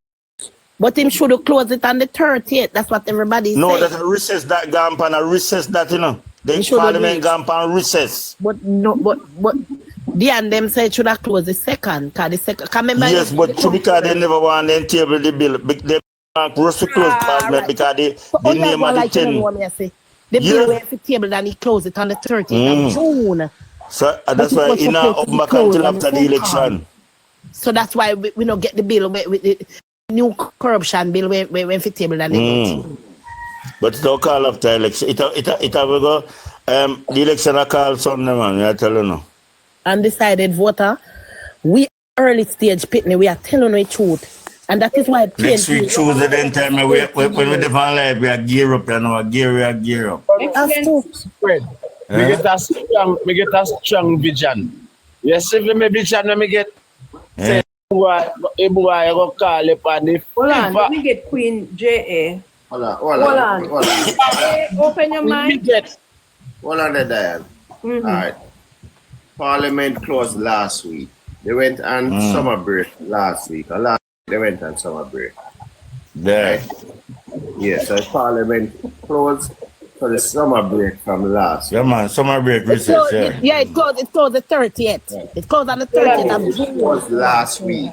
But him should have closed it on the 30th. That's what everybody No, says. that's a recess that gone pan a recess that, you know. The You should have Parliament reached. gone pan recess. But no, but they and them said should have closed the 2nd. Cause the 2nd. Yes, but because they never want them table the bill. They want rush to close Parliament because the name of the 10. The bill Yeah. went for table and he closed it on the 30th of June. So that's But it why was he now supposed up to be back closed until on after the the 2nd. election. So that's why we don't get the bill with the new corruption bill when for table and they go through. But it don't call after election. It will go. The election I call Sunday, man. I tell you now. Undecided voter, we early stage pitney, we are telling the truth. And that is why Next PNP week, Tuesday, then time when we define life, we are gear up, you know, gear up. has to. Fred, me get a strong vision. Yes, if me vision when me get say boy, I go call upon the Hold on, let me get Queen J.A. Hold on. Open your we mind. get Hold on there, Diane. All right. Parliament closed last week. They went on summer break last week. They went on summer break. There. Yeah, so Parliament closed for the summer break from last week. Yeah, man. Summer break It recess, closed, yeah. it closed the 30th. It closed on the 30th of It June. closed last week.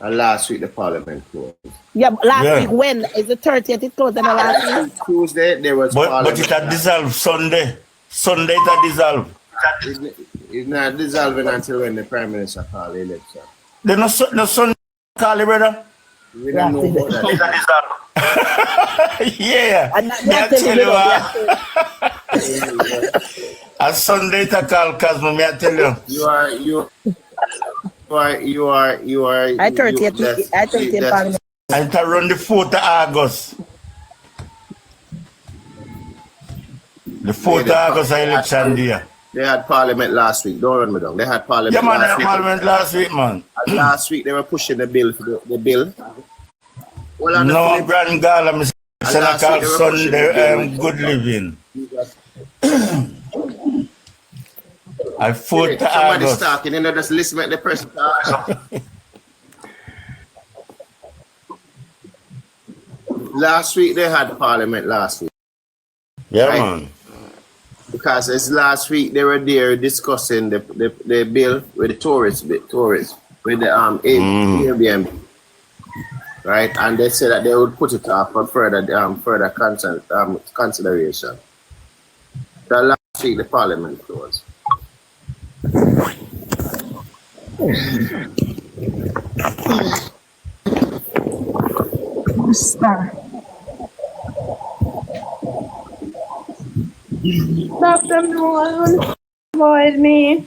And last week the Parliament closed. Yeah, but last Yeah. week when is the 30th? It closed on the last week. Tuesday there was But Parliament. it had dissolved Sunday. Sunday it had dissolved. It's not dissolving until when the Prime Minister called the election. There's no Sunday, call it, brother. We don't know about that. Yeah. And Me I that tell you telling a Sunday to call Cosmo, me I tell you. You are. I 30th Parliament. And to run the 4th of August. The 4th of August election day. They had Parliament last week. Don't run me down. They had Parliament Yeah, man, they last had week. Parliament last week, man. And last week they were pushing the bill for the bill. Well, on the No, flip, Grand Gala, I last call week they were pushing the Sunday bill. good living. I 4th of Somebody's August. talking, just listen to the person talk. Last week they had Parliament last week. Yeah, Right. man. Because it's last week they were there discussing the bill with the tourists with the Airbnb, right? And they said that they would put it off for further consideration. So last week the Parliament closed. Good afternoon, boys. Me.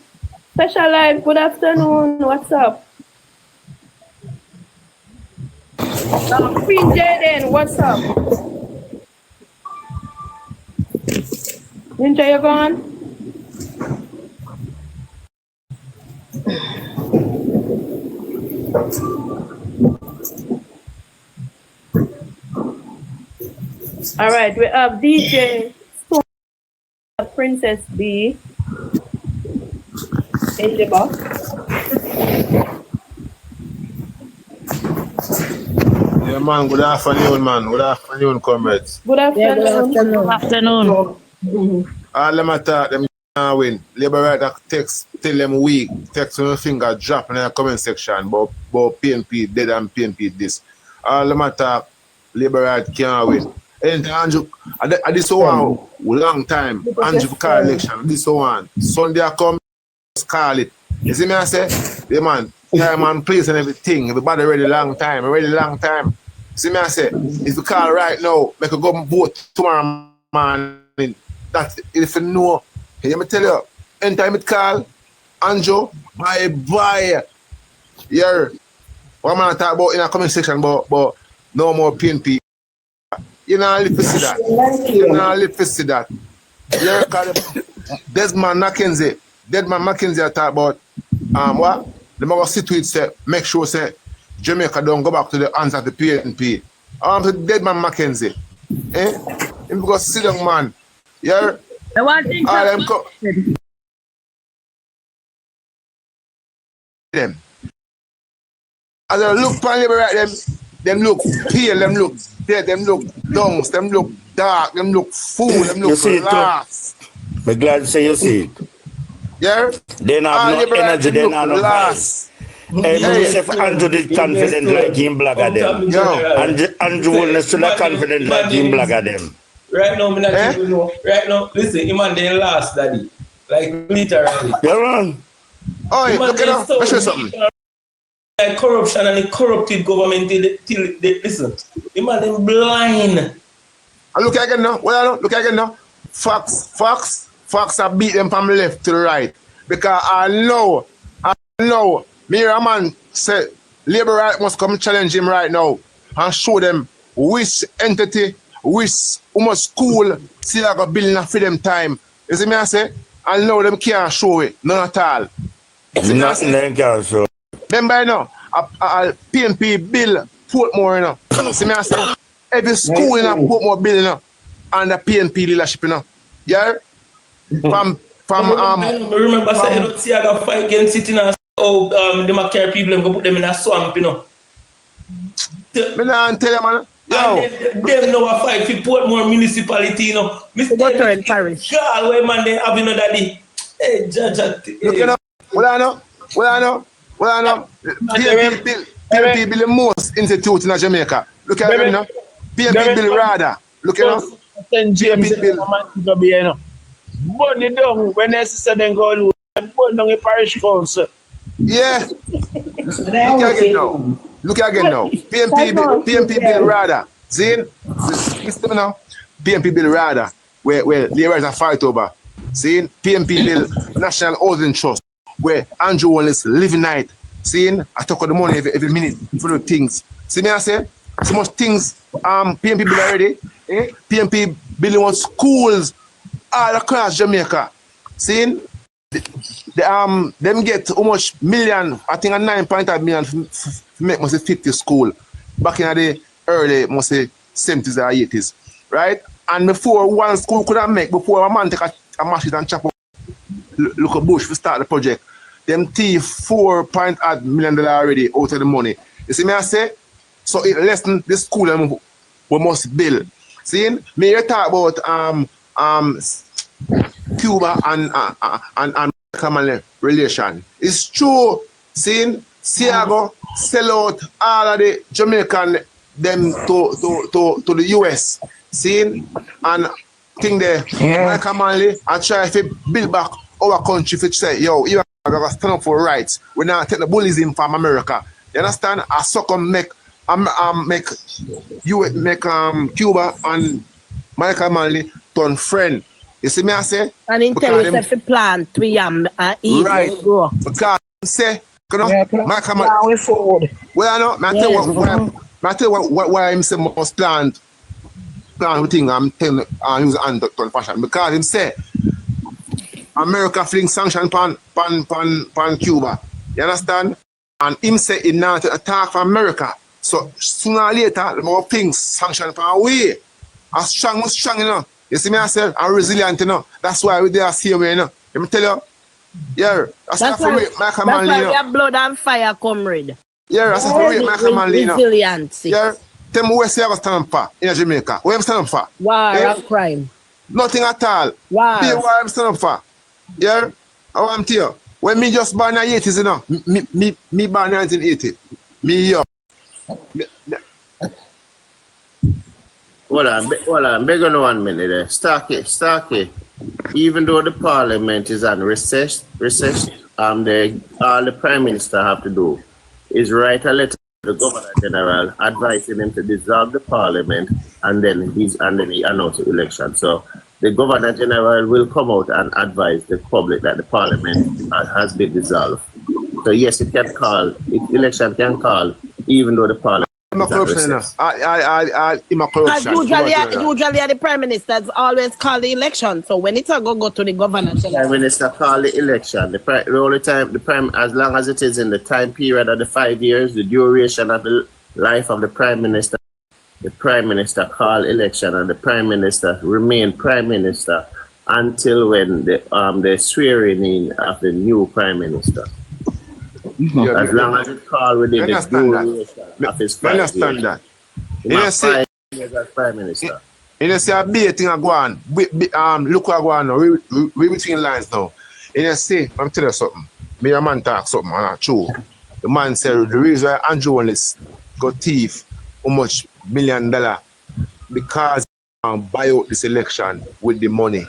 Special Life, good afternoon. What's up? Queen Jaden, what's up? Ninja, you gone? All right, we have DJ Princess B in the box. Yeah, man. Good afternoon, man. Good afternoon, comrades. Good afternoon. Good afternoon. All them attack them win. Labour right text tell them weak. Text on the finger drop in the comment section. But PNP dead and PNP this. All them attack Labour right can't win. And Andrew, I this one long time. Andrew call election. This one Sunday I come call it. You see me I say, yeah man, time and place and everything. Everybody ready long time. See me I say, if you call right now, make a go vote tomorrow morning. That if you know, let me tell you, anytime it call, Andrew, my boy, yeah. What man talk about in a comment section, but no more PNP. You know, live to see that. Yeah, Desmond Mackenzie I talk about what? The mother sit with say, make sure say Jamaica don't go back to the hands of the PNP. To Deadman Mackenzie. Him go sit down, man. Yeah. The one thing them. As I look pan Labour right, them look pale, them look dead, them look dungs, them look dark, them look fool, them look last. I'm glad to say you see it. Yeah? They don't have no energy, they don't have no last. Myself, Andrew is confident like him black at them. Andrew will still confident like him black at them. Right now, I'm not even know. Right now, listen, him and then last, daddy. Like, literally. You're wrong. Oh, look at that. I'll show you something. Like corruption and the corrupted government till they listen. Him and them blind. And look again now. Well, look again now. Fox have beat them from left to the right. Because I know, me a man say Labour right must come challenge him right now and show them which entity, which school still got building for them time. You see me I say? And now them can't show it, none at all. Nothing they can show. Remember now, a PNP bill Portmore, you know. See me I say? Every school in a Portmore bill, you know, and the PNP leadership, you know. Yeah? From remember saying you don't see I got fight against it in a them a carry people and go put them in a swamp, you know. Me not tell you, man. Yo. Them know a fight for Portmore municipality, you know. Mr. Butter Parish. God, where man they have another day. Hey, judge. Look, you know. What I know. PNP bill the most institute in Jamaica. Look at them, you know. PNP bill rather. Look, you know. PNP bill. Burn it down when they say they go lose. Burn down a parish council. Yeah. Look again now. PNP bill rather. See? Listen now. PNP bill rather. Where Labour is a fight over. See? PNP bill National Housing Trust. Where Andrew Wallace living night. See? I talk of the money every minute for the things. See me I say? So much things PNP bill already. PNP building on schools all across Jamaica. See? Them get how much million, I think a 9.5 million to make must say 50 school back in the early must say 70s or 80s. Right? And before one school could have make, before a man take a machine and chop up look a bush to start the project, them thief $4.8 million already out of the money. You see me I say? So it lessen the school we must build. See? Me here talk about Cuba and common relation. It's true, seeing Siago sell out all of the Jamaican them to the US. Seeing and think they commonly I try to build back our country to say, yo, you We're going to stand up for rights. We're not taking the bullyism from America. You understand? I suck and make Cuba and Michael Manley turn friend. You see me I say? And in tell you if you plant we eat right. grow. Because say, you know, Michael Manley. Now we food. Well, I know, I tell you why I'm saying must plant thing I'm telling use on fashion. Because him say America fling sanction pan Cuba. You understand? And him say he not attack from America. So sooner or later, the more things sanction pan away. As strong, you know. You see me I say I'm resilient, you know. That's why we there see way, you know. Let me tell you. Yeah, that's why we have blood and fire, comrade. Yeah, that's why we Michael Manley, you know. Resiliency. Yeah. Tell me where you stand for in Jamaica. Where you stand for? War and crime. Nothing at all. War. Tell you where I'm standing for. Yeah? How I'm tell you. When me just born in the 80s, you know. Me born in 1980. Me young. Hold on. Beg on 1 minute there. Starkey. Even though the parliament is on recess, all the prime minister have to do is write a letter to the governor general advising him to dissolve the parliament, and then he announce the election. So the governor general will come out and advise the public that the parliament has been dissolved. So yes, election can call even though the parliament. Corruption. Usually the prime minister always call the election. So when it's go to the governor, prime minister call the election. The only time, as long as it is in the time period of the 5 years, the duration of the life of the prime minister call election, and the prime minister remain prime minister until when the swearing in of the new prime minister. As long as it call within the duration of his 5 years. Understand that. You see 5 years as prime minister. You see a big thing go on. Look what go on now. We between lines now. You see, I'm telling you something. Me a man talk something, and true. The man said the reason why Andrew Wallace got thief how much $1 million because buy out this election with the money.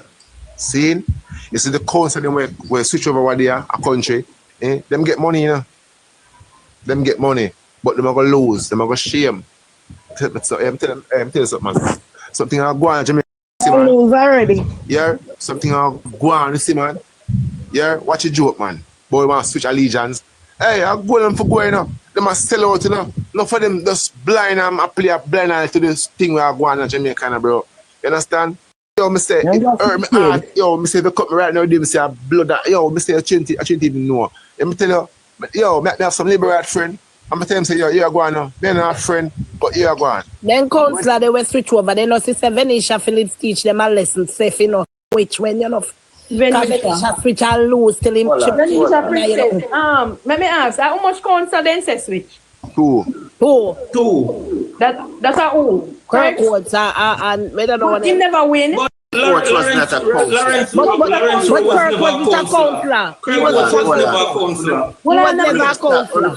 See? You see the council them where switch over what they are, a country. Them get money, you know. Them get money, but them are gonna lose. Them are gonna shame. So I'm telling you something, man. Something I'll go on, Jamaica. Lose already. Yeah, something I'll go on, you see, man. Yeah, watch a joke, man. Boy, want to switch allegiance. Hey, I'll go them for going, you know. They must sell out, you know. Not for them just blind and I play a blind eye to this thing where I go on in Jamaica, bro. You understand? Yo, me say, it hurt me hard. Yo, me say, if you cut me right now, me say, blood that. Yo, me say, I shouldn't even know. Let me tell you, yo, me have some liberal friend. I'm going to tell him, say, yo, you're going on. They're not a friend, but you're going. Then councillor, they will switch over. They know, Sister Venetia Phillips teach them a lesson safe enough. Which when, you know, Venetia switch and lose till him chip. Venetia princess. Let me ask, how much councillor then say switch? Two. That's a who? Correct words and we don't know what he never win. But Lawrence was not a Lawrence Kirk was never a councillor. Kirk was never a councillor. He was never a councillor.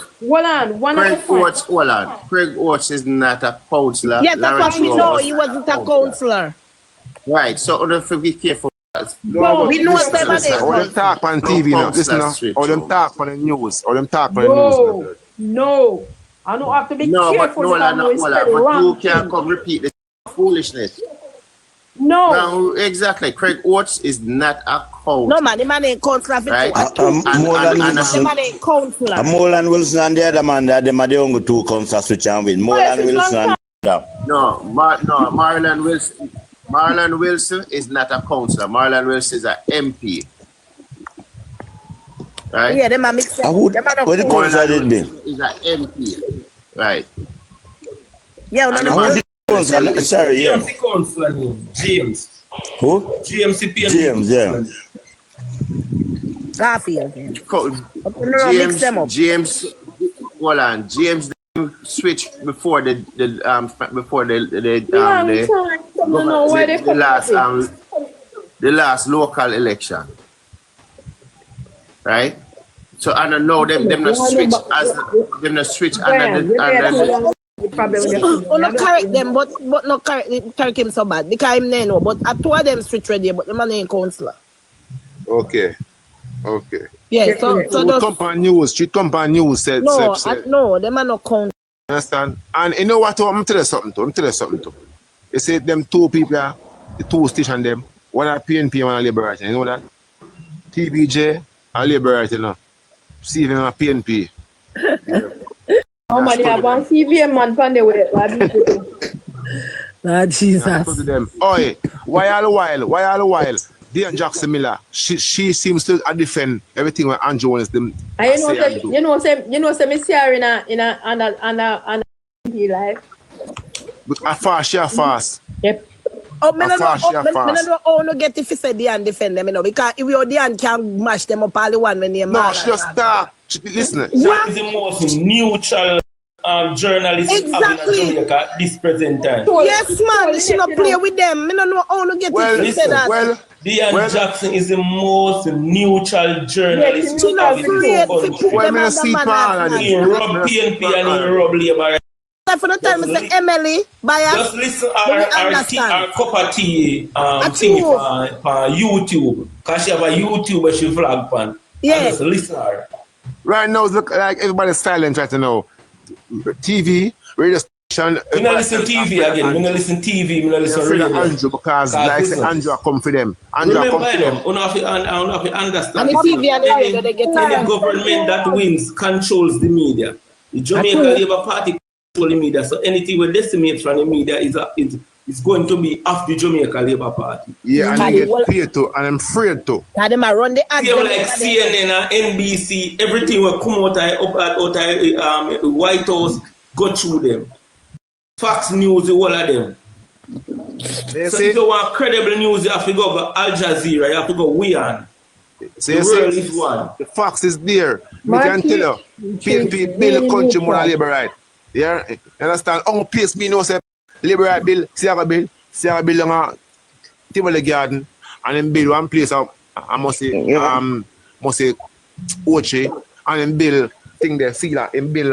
Hold on. Craig Oates is not a councillor. Yes, that's what we know. He wasn't a councillor. Right, so don't be careful. No, we know them are there. Or them talk on TV now. Listen now. Or them talk on the news. Or them talk on the news. No. I don't have to be careful. But you can't come repeat the foolishness. No. Exactly. Craig Oates is not a councillor. No, man, the man ain't councillor. Right? Moreland Wilson and the other man, them are the only two councillors which are with. Moreland Wilson and Marlon Wilson. Marlon Wilson is not a councillor. Marlon Wilson is an MP. Right? Yeah, them are mixed up. What the councillor did be? Is an MP. Right. Yeah, sorry, yeah. GMC councillor name, James. Who? GMC PNP. James, yeah. Garfield. James, hold on. James switched before the last local election, right? So I don't know them not switch as them not switch and not correct them, but not correct him so bad because him no. But I two of them switch ready, but the man ain't councillor. Okay. Yeah, so Street company news said. no, them are not count. Understand? And you know what? I'm tell you something too. You say them two people, the two station them, one are PNP, one are Labour Party. You know that? TBJ and Labour Party, you know. See them are PNP. Oh man, you have one CVM man from the way. Jesus. To them. Oi, why all the while? Dear Jackson Miller, she seems to defend everything when Andrew wants them. And you know, me see her in a life. She a fast. Yep. Oh, I don't know get if you say and defend them, you know, because if you can mash them up all the one when you're mad. No, she just start. Listen. She is the most neutral journalist in Jamaica at this present time. Yes, man, she not play with them. I don't know how to get if you say that. Dean Jackson is the most neutral journalist. She not afraid to put them on the man. He rub PNP and he rub Labour. For the time, Mr. Emily, just listen our cup of tea thing on YouTube. Because she have a YouTube where she flag pan. Yeah. Just listen her. Right now, look like everybody's silent right now. TV, radio station. We not listen TV again. We not listen TV. We not listen radio. Andrew, because like say Andrew come for them. Remember them. I don't know if you understand. And the TV and the radio, they get the government that wins controls the media. The Jamaica Labour Party controls the media. So anything we decimate from the media is going to be off the Jamaica Labour Party. Yeah, and they get paid to, and I'm afraid to. They might run the ad. Like CNN and NBC, everything will come out of White House, go through them. Fox News, the whole of them. So if you want credible news, you have to go to Al Jazeera, you have to go WIAN. So the world is one. The Fox is there. We can tell you, PNP build the country more than Labour right. Yeah, you understand? On pace me know say Labour right bill, Sierra bill on Timberlake Garden, and then build one place I must say Oche, and then build thing there, Sila, and build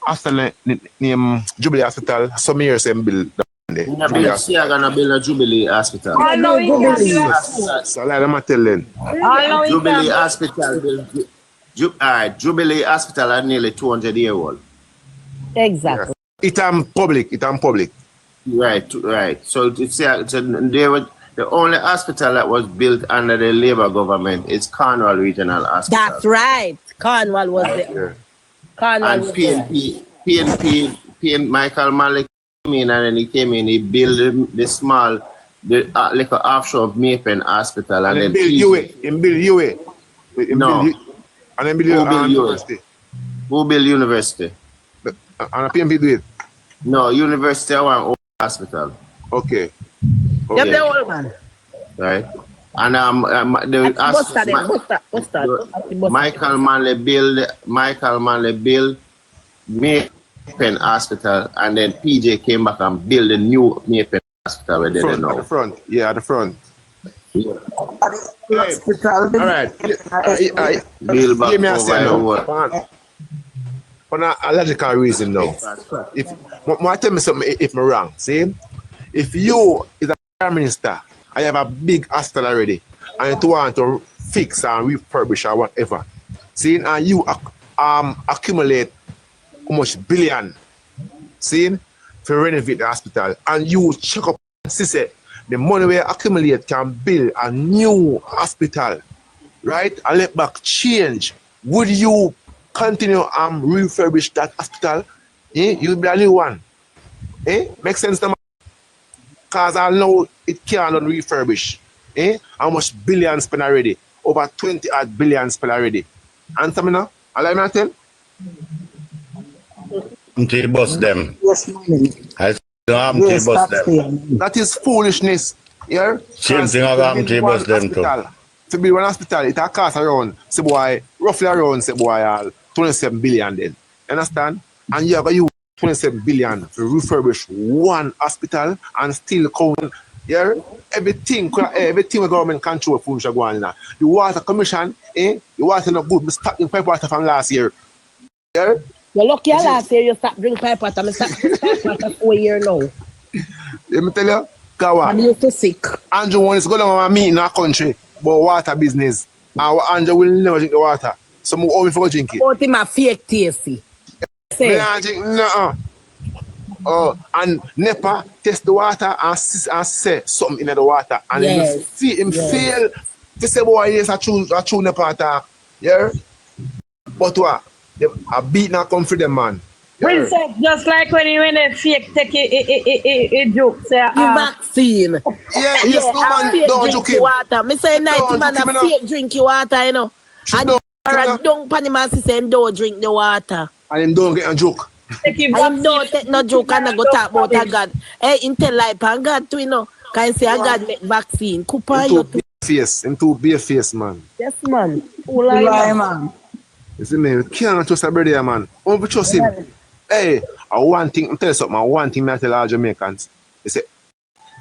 after name Jubilee Hospital, some years and build Sierra gonna build a Jubilee Hospital. So like I'm tell them. Jubilee Hospital Jubilee Hospital are nearly 200 years old. Exactly. It's public. Right. So the only hospital that was built under the Labour government is Cornwall Regional Hospital. That's right. Cornwall was there. And PNP, Michael Malik came in, and then he built the small, like an offshore of Maypen Hospital. And then build UA. No. And then build University. Who built University? And a PNP do it? No, University I want hospital. Okay. Yep, the old man. Right. And Michael Manley built Maypen Hospital, and then PJ came back and built a new Maypen Hospital where they don't know. At the front. Yeah, at the front. Yeah. All right. Build back Give me a over say now. For a logical reason now. If tell me something if I'm wrong. See? If you is a prime minister, I have a big hospital already, and you want to fix and refurbish or whatever. See, and you accumulate how much billion, see, to renovate the hospital, and you check up and see the money we accumulate can build a new hospital, right? And let back change. Would you continue and refurbish that hospital? You'll be a new one. Make sense to me? Because I know it cannot refurbish. How much billions spent already? Over 20 odd billion spent already. Answer me now? Allow me to tell? Until bust them. Yes, money. I don't have to bust them. That is foolishness. Yeah? Same thing I have to bust them too. To build one hospital, it costs around, roughly around, 27 billion then. Understand? And you have a 27 billion to refurbish one hospital and still count. Yeah? Everything the government control for go on now. The water commission, the water not good. We stopped in pipe water from last year. Yeah? You're lucky last year you stopped drinking pipe water. I stopped drinking pipe water 4 years now. Let me tell you, Kawa. I'm used to sick. Andrew one is going on a meeting in our country about water business. Our Andrew will never drink the water. Some will only for drink it. But him a fake tasty. Me Say, not drink no. Oh, and Nepa test the water and say something in the water. And Yes, you see him yes. feel to say, boy, yes, I choose Nepa attack. Yeah? But what? A beat not come for them, man. Yeah? Princess, just like when they fake take a joke, say, The vaccine. Yeah, yes, no man, fake don't drink joke your him. water. Me say night Don't man joke him, a no. fake drink your water, you know. And don't pan him and say him don't drink the water. And him don't get a joke. take a And him don't take no joke and I go talk about a God. Hey, him tell life and God too, you know. Can say a God make vaccine. Cooper you too. Him too bare face, man. Yes, man. Who lie, man? You see me, we can't trust a brother, man. Only trust him. Hey, one thing, I'm telling you something, one thing I tell all Jamaicans. They say,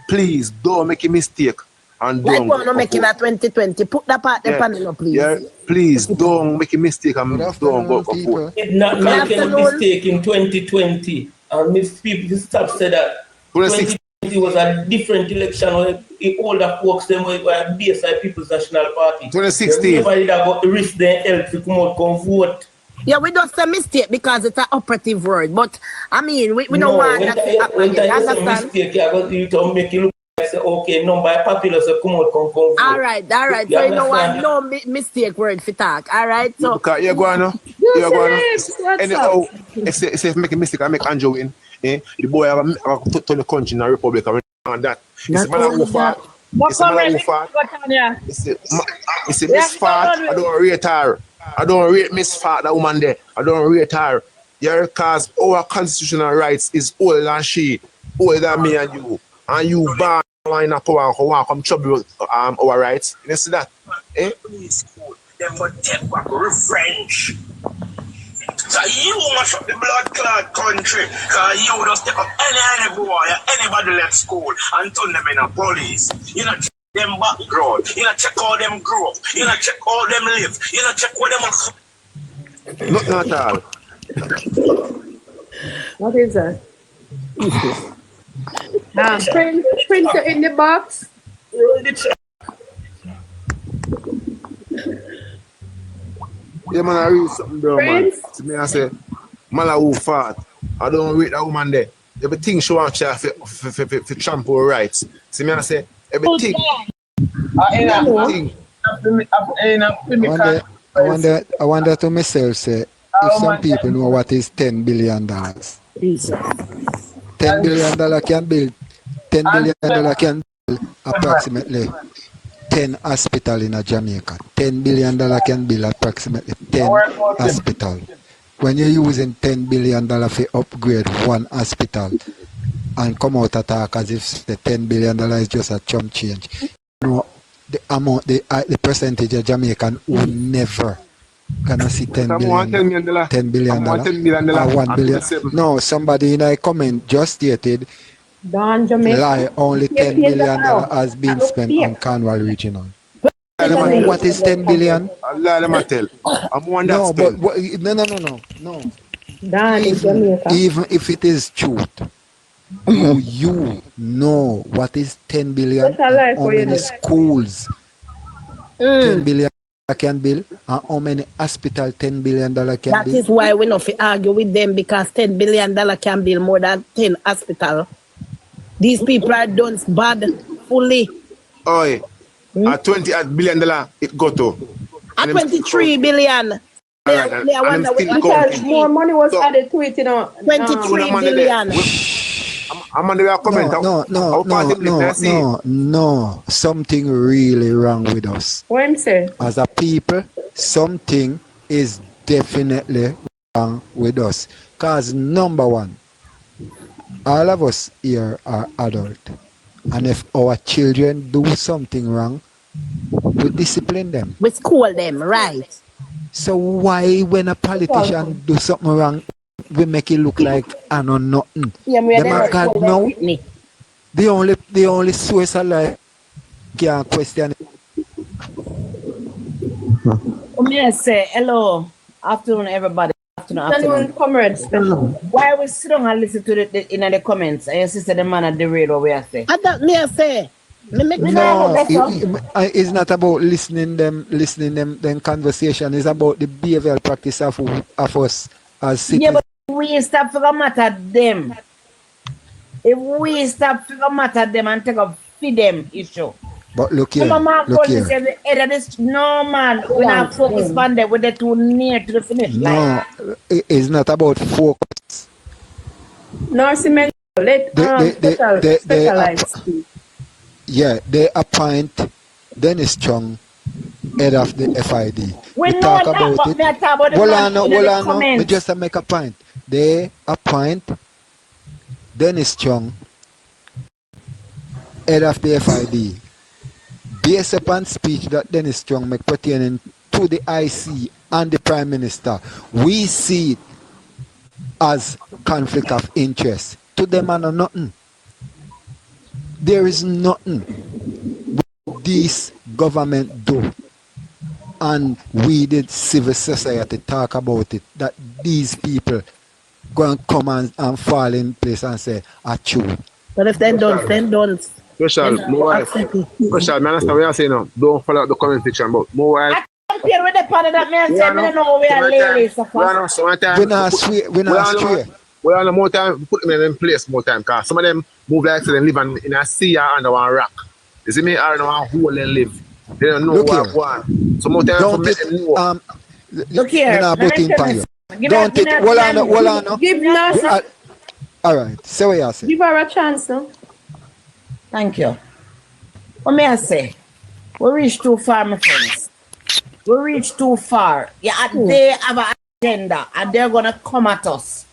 please don't make a mistake and Like don't one no making a 2020. Put that part the panel, please. Yeah, please don't make a mistake and don't go for food. Did not make any mistake in 2020. And if people stop say that 2020 was a different election where older folks them were based on People's National Party. 2016. Everybody that got risk their health to come out come vote. Yeah, we don't say mistake because it's an operative word. But I mean, we don't want that to happen. When You you say understand? mistake, you to make it look like say, okay, no, by popular, so come vote. All right. So you don't want no mistake word for talk. All right. So Because you're going to. Anyhow, if make a mistake, I make Andrew win. The boy have to turn the country in a republic and that. It's a man who fought. It's a man who fought. It's a Miss Fat. I don't rate her. I don't rate Miss Fat, that woman there. I don't rate her. Yeah, because our constitutional rights is older than she, older than me and you. And you ban line up power and come trouble our rights. You see that? Eh? Them but take back revenge. So you mash up the blood clot country, cause you just take up any boy, anybody left school and turn them in a police. You know, check them background, you know, check how them grow up, you know, check how them live, you know, check what them are. Not at all. What is that? Printer in the box. Yeah, man, I read something, bro, man. To me, I say, man, who fought. I don't rate that woman there. Everything she wants to trample her rights. See me, I say, everything. I wonder to myself, say, if some people know what is $10 billion. $10 billion can build. $10 billion can build approximately 10 hospitals in Jamaica. $10 billion can build approximately 10 hospitals. When you're using $10 billion to upgrade one hospital and come out attack as if the $10 billion is just a chump change, you know, the amount, the percentage of Jamaican who never gonna see $10 billion or $1 billion. No, somebody in a comment just stated lie, only $10 billion has been spent on Cornwall Regional. What is 10 billion? I'm one that's no. Even if it is truth, you know what is 10 billion? How many schools 10 billion can build? And how many hospitals $10 billion can build? That is why we not argue with them, because $10 billion can build more than 10 hospitals. These people are done bad fully. Oi. At $20 billion, it got to. At 23 billion. Because more money was added to it, you know. 23 billion. No. Something really wrong with us. Wednesday. As a people, something is definitely wrong with us. Because number one, all of us here are adults. And if our children do something wrong, we discipline them. We school them, right? So why when a politician do something wrong, we make it look like I know nothing? Yeah, them God know. The only source of life can question. May I say hello, afternoon everybody. Afternoon. Comrades. Why we sit down and listen to the in the comments? And your sister the man at the radio we are saying. I don't may I say. No, it's not about listening them conversation. It's about the behavioral practice of us as citizens. Yeah, but we stop for the matter them. If we stop for the matter them and take up for them issue. But look here, No man, No, we not focus on them when they're too near to the finish line. it's not about focus. No, cement. Let specialize. Yeah, they appoint Dennis Chung, head of the FID. We know talk that, about but it. me talk about the Hold man on, in the hold on. comments. Me just make a point. They appoint Dennis Chung, head of the FID. Based upon speech that Dennis Chung make pertaining to the IC and the Prime Minister, we see it as conflict of interest. To them and nothing. There is nothing this government do, and we did civil society talk about it, that these people go and come and fall in place and say, true. But if they don't, then don't. Special, my wife. Special, man, understand what you're saying now. Don't follow up the comment section, but my wife. I compare with the part of that man said, I know where ladies are We're not straight. We are more time, put them in place more time, because some of them move like so they live in a sea or under one rock. You see me? I don't know how hole they live. They don't know what one. So more time don't make them know. Look here. Don't it. Hold on. Give Nasa. All right. Say what you say. Give her a chance, no? Thank you. What may I say? We reach too far, my friends. We reach too far. Yeah, they have an agenda and they're going to come at us.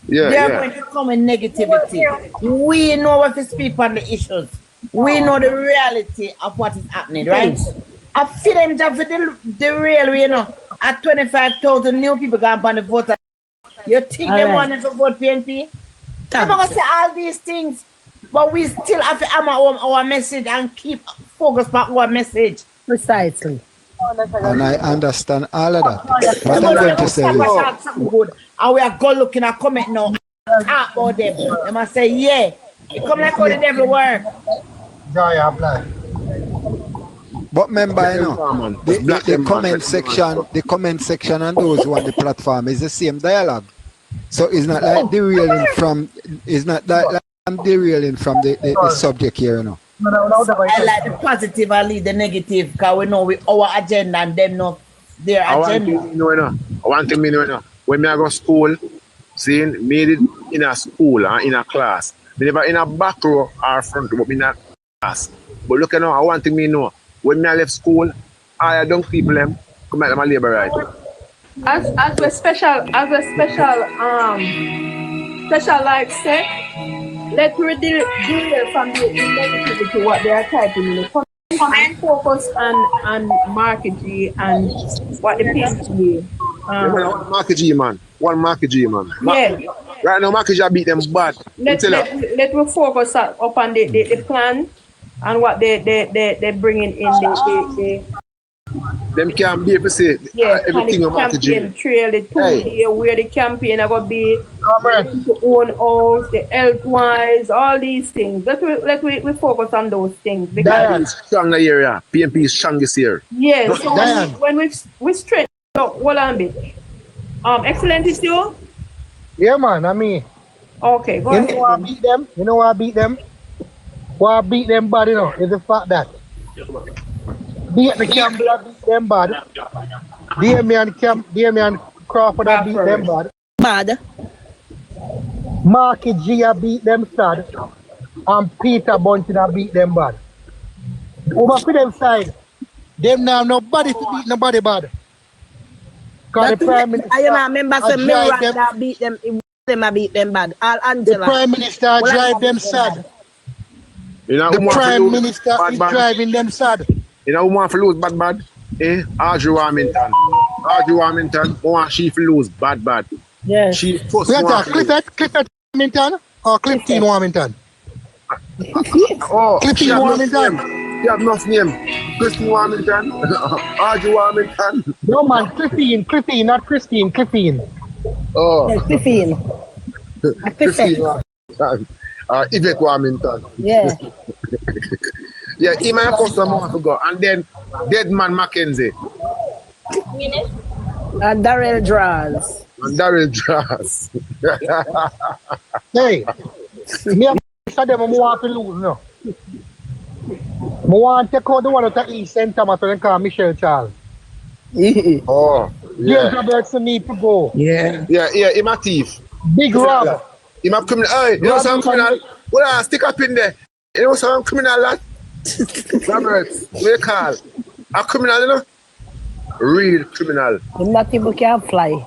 They're going to come in negativity. We know what to speak on the issues. We know the reality of what is happening, right? I feel them just for the real, you know, at 25,000 new people going on the vote. You think they want to vote PNP? They're going to say all these things, but we still have to hammer our message and keep focused on our message. Precisely. And I understand all of that. What I'm going to say is, something good, and we are going looking at comment now and talk about them. They must say, yeah, you come like how the devil work. But remember, you know, the comment section and those who on the platform is the same dialogue. So it's not like derailing from, I'm derailing from the subject here, you know. I like the positive and leave the negative, because we know we our agenda and them know their agenda. I want to know. When I go to school, seeing made it in a school or in a class. Me never in a back row or front row, but in a class. But look now, I want to know. When I left school, I young people them come out of my labor right. As a special like say, let's deal from the negativity what they are typing in. Come and focus on market G and what the PNP. One market G man. Yeah. Right now, market G beat them bad. Let me focus upon the plan and what they bringing in them can be able to say everything on market G. Trail the 2 day where the campaign are gonna be to own house, the health wise, all these things. Let we focus on those things because strong area. PNP is strongest here. Yes, so when we straight hold on a bit. Excellent is you? Yeah man, I mean. Okay, go ahead. You know why I beat them? Why I beat them bad, you know, is the fact that the Campbell beat them bad. Damian Crawford beat them bad. Bad. Marky G beat them sad. And Peter Bunting beat them bad. Over for them side, them now nobody to beat nobody bad. Because the Prime Minister I remember some Miranda beat them. Them beat them bad. All Angela. The Prime Minister drive them sad. The Prime Minister is driving them sad. You know who want to lose bad? Audrey Warmington. Who want she to lose bad? Yes. She first Clifford Warmington or Clifton Warmington? Clifton Warmington. You have enough name. Clifton Warmington. Audrey Warmington. No man, Cliffy, not Christine, Cliffy. Oh. Yes, Cliffy. Yvette Warmington. Yeah. Yeah, he might have come a month ago. And then Dead Man Mackenzie. And Darrell Draws. And Daryl Drass. Hey, me and them want to lose no. I want to take out the one at the East St. Thomas and call Michelle Charles. Oh, James yeah. Robertson need to go. Yeah. Yeah, him a thief. Big Rob. Him a criminal. Hey, you know some criminal? Well, stick up in there. You know some criminal lad? Robert, what you call? A criminal, you know? Real criminal. Him not even can fly.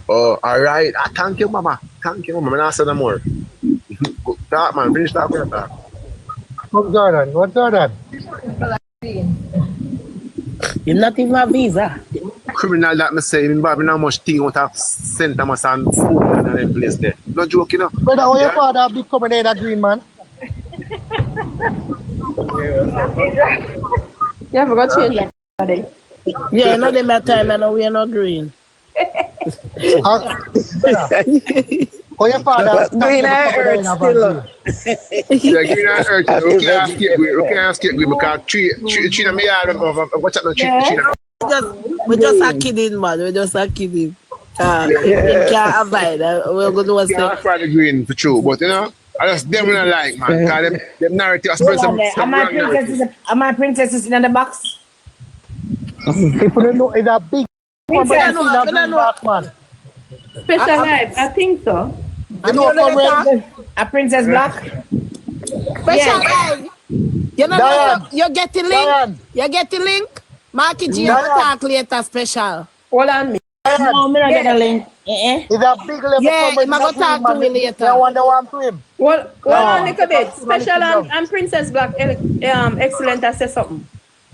Oh, all right. Thank you, mama. Thank you, mama. I'm not saying no more. Talk, man. Finish that one. What's Jordan? What's Jordan? Him not even a visa. Criminal that me say, him have not much thing out of St. Thomas and food and them place there. No joke, you know. Brother, how your father big coming in a green man? Yeah, I forgot to change that. Yeah, not in my time, and we are not green. How your father Green and earth still. Yeah, green and earth. We can't escape with because tree me yard of what's up no tree. We just are kidding, man. We just are kidding. We can't avoid. We're going to say. Yeah, for the green for true, but you know, I just them not like man. Cause them narrative. Am my princesses in the box? People don't know it's a big man. Special life, I think so. You know from where A princess black? Special eye. You know, Diane. you get the link. Diane. You get the link. Marky G, Diane. will talk later. Special. Hold on me. No, me not get a link. it's a big level. Yeah, comedy I'm gonna that talk green to man. you later. I wonder what I'm to him. Hold on a little bit. That's Special what and Princess Black, excellent. I say something.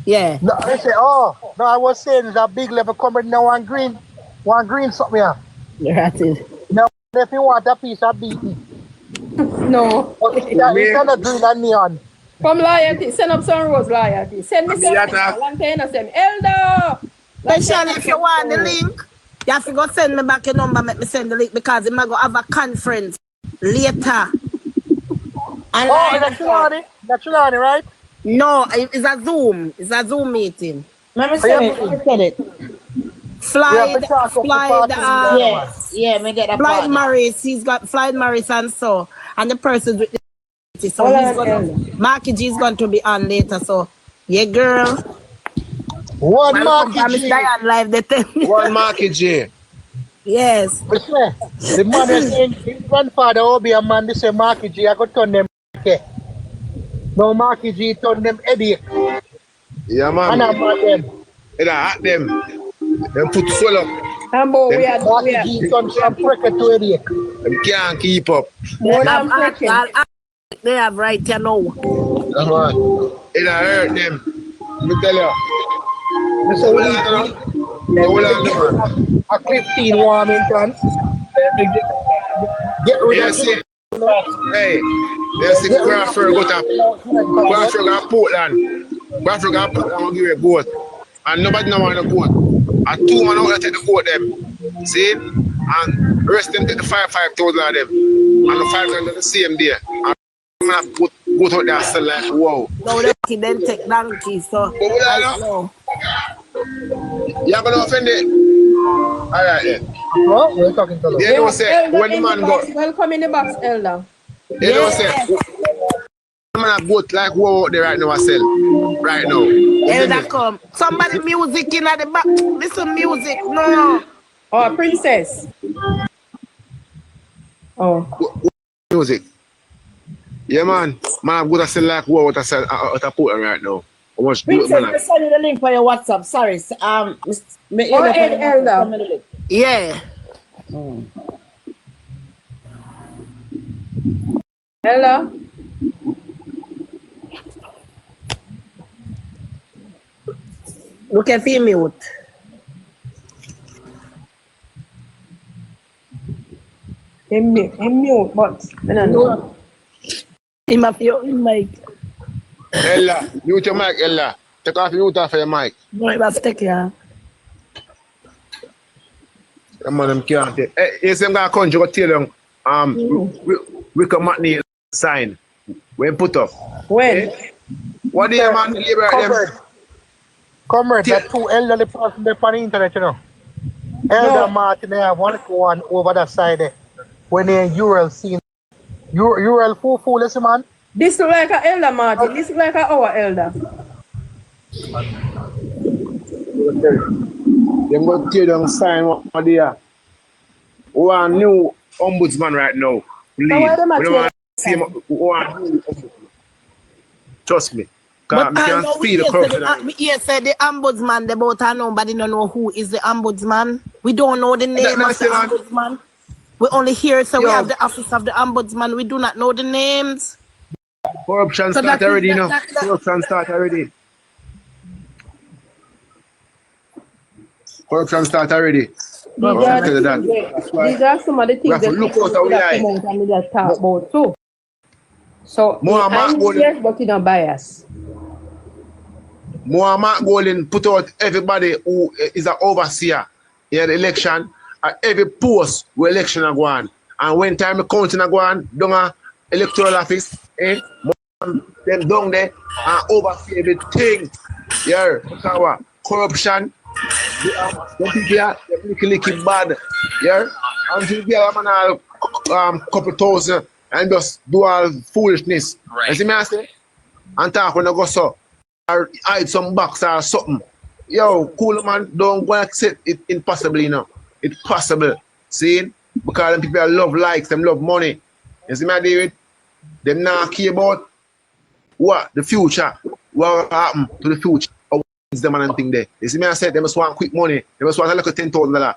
Yeah. No, I say, no, I was saying it's a big level comedy now one green something here. That's it. Now, if you want a piece of beef, No. it's not green and neon. Come loyalty. Send up some rose loyalty. Send me some. Long time I send Elder. Special, if you want the link, you have to go send me back your number, make me send the link because I'm going to have a conference later. And That's Trelawney, right? no, it's a Zoom. It's a Zoom meeting. Let me say it. Floyd, Yes, yeah, me get a Floyd partner. Morris, he's got Floyd Morris and so, and the person with the so he's going Marky G is going to be on later, so yeah, girl. One Welcome Marky to G. Diane Live, they tell me. One Marky J. Yes. The man is saying his grandfather will be a man, they say Marky G, I could turn them okay. No Marky G turn them headache. Yeah, man. And I'm at them. It at them. Them put swell up. Marky G turn from cricket to headache. Them can't keep up. They have right here now. That's right. It hurt them. Let me tell you. So a clip teen Warmington. Get rid of it. Hey, there's the Crawford got Portland. Crawford got Portland will give you a goat. And nobody know want a goat. And 2 man out there take the goat them. See? And the rest them take the 5,000 of them. And the 5,000 the same day. And I'm gonna goat out there still like wow. No, they then take donkey, so I know. You're gonna offend it. Alright then. What? We're talking to them. They don't say Elder when the in man the go. box. Welcome in the box, Elder. They don't say I'm gonna goat like wow out there right now myself. Right now. Elder come. Somebody music in at the back. Listen music. No. Oh, Princess. Oh. Music. Yeah man. Man I'm gonna sell like wow what I sell at a Portland right now. How much do it, Princess, man? I send you the link for your WhatsApp. Sorry. Elder. Yeah. Hello. Look at him mute. Him mute, but I don't know. Him have your mic. Ella, mute your mic, Ella. Take off your mute off your mic. No, he must take ya. Come on, them can't take. Hey, yes, them got a country go tell them we come at the sign. When put up. When? What do you man? Comrade, that two elderly person there on the internet, you know. Elder Martin, they have one over that side there. When they Ural seen Ural full, listen, man. This look like a elder, Martin. This look like our elder. Them go tear down sign what they are. One new ombudsman right now. Please. We don't want to see him. One new ombudsman. Trust me. But we can feel the corruption. Yes, the ombudsman, they both are nobody don't know who is the ombudsman. We don't know the name of the ombudsman. We only hear so we have the office of the ombudsman. We do not know the names. Corruption start already, you know. Corruption start already. Corruption start already. These are some of the things that people come out and they talk about too. So I'm yes, but in a bias. Muhammad Golin put out everybody who is an overseer in the election at every post where election are going. And when time the counting are going, down a electoral office, them down there and oversee everything. Yeah, because corruption, the people are licky bad. Yeah, and the people are couple thousand and just do all foolishness. Right. You see me I say? And talk when I go so. Or hide some box or something. Yo, cool man, don't go accept it impossible, you know. It's possible. See? Because them people love likes, them love money. You see me, David? Them not care about what the future, what will happen to the future, or what is them and thing there. You see me, I said they must want quick money. They must want a little $10,000.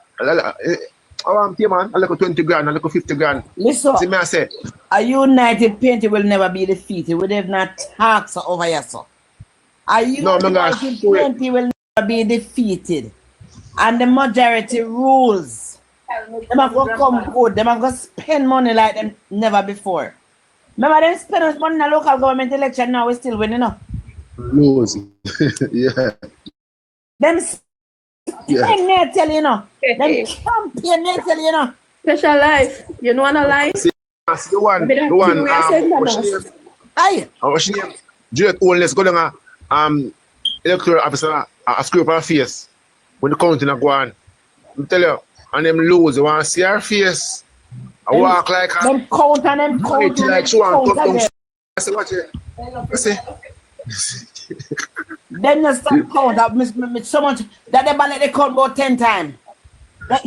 I'm here, man, a little 20 grand, a little 50 grand. Listen, see me, I said, a united PNP will never be defeated. We have not talked over here, so. A united PNP will never be defeated. And the majority rules. Them are going to come good. Them are going to spend money like them never before. Remember them spend money in the local government election, now we're still winning, no? Losing. Yeah. Them they tell you, know. Them champion they tell you, know. Special life. You know what I like? See, that's the one, what's your name? Aye. What's your name? Juliet Owenless, go down electoral officer, a screw up her face when the counting are going. I tell you, and them lose, you want to see her face. I walk like her. Them count and them count. Like she want to touch down. I say, watch it. I say. Then you start count that so much that they let they count about 10 times.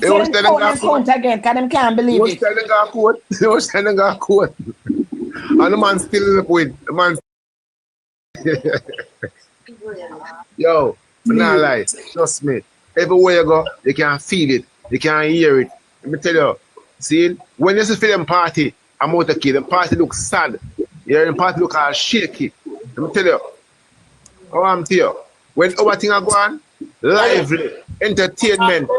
So them count again, because them can't believe it. They was telling her code. And the man still win. The man. Yo, not lie. Trust me. Everywhere you go, they can feel it. They can hear it. Let me tell you. See, when you see them party, I'm out of kid. The party looks sad. Yeah, the party look all shaky. Let me tell you. Oh, I'm tell you. When our thing are going, lively, entertainment.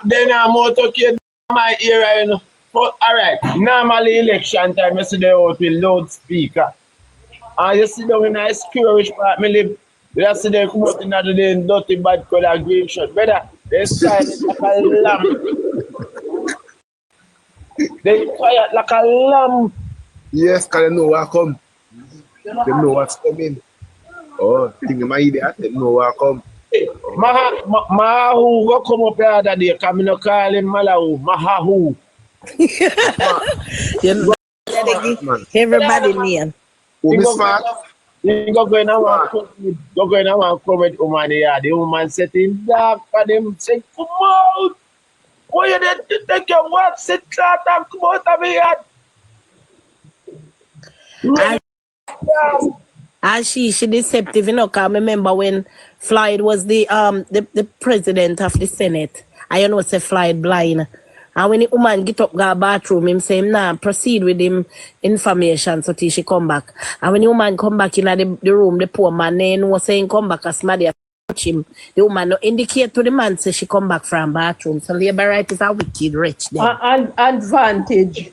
Then I'm out of kid. My era, you know. But alright, normally election time, you see they out with loudspeaker. And you see them in a square which part me live. You see them come out in the day in dirty bad color green shirt. Brother, they silent like a lamb. They quiet like a lamb. Yes, because they know what come. They know what's coming. Oh, think my idiot, they know what come. Mahahu go come up the other day, because I don't call him Malahu. Mahahu. Everybody name. You go going to comment woman here. The woman sitting dark for them say, come out. Why you didn't take your work? Sit flat and come out of here. And she deceptive, you know, because I remember when Floyd was the president of the Senate. I know say Floyd blind. And when the woman get up go to bathroom, him say him nah proceed with him information so till she come back. And when the woman come back in the room, the poor man then was saying come back as somebody touch him. The woman no indicate to the man say she come back from bathroom. So labor right is a wicked rich then. Advantage.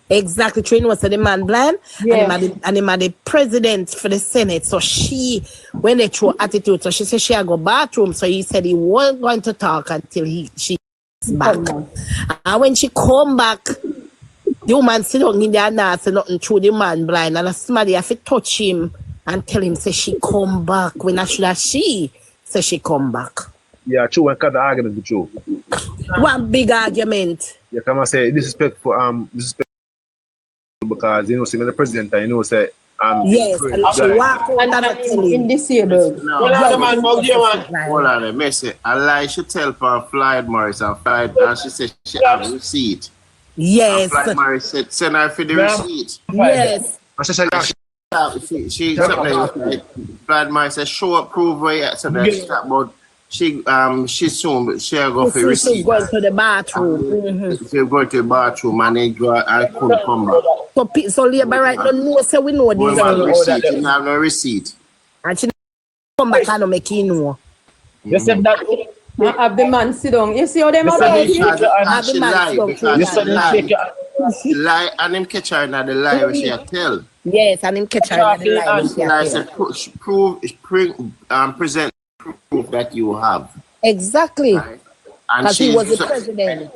Exactly. Train was the man blind, yeah. and him the president for the Senate. So she, when they throw attitude, so she said she go bathroom. So he said he wasn't going to talk until she back. And when she come back, the woman sit down in there and say nothing through the man blind, and somebody have to touch him and tell him say she come back when I should have she say she come back. Yeah, true. When cut the argument be true. One big argument. Yeah, come and say disrespect because you know, see, when the president, you know, say yes, and she walk out and tell him in disabled. No. Hold on, let me say. A lie she tell for Floyd Morris and she said she have a receipt. Yes. And Floyd Morris said send her for the receipt. Yes. She Floyd Morris said show up proof where you something like that, but she soon she'll go for receipt. She's going to the bathroom. She'll go to the bathroom and then I couldn't come back. So Labour right don't know, so we know this. Receipt. She have no receipt. And she come back and make you know. You said that Have the man sit down. You see how them are about She lie and him catch her in the lie where she tell. Yes, and him catch her in the lie where she tell. Present proof that you have. Exactly. Right? And he was the president.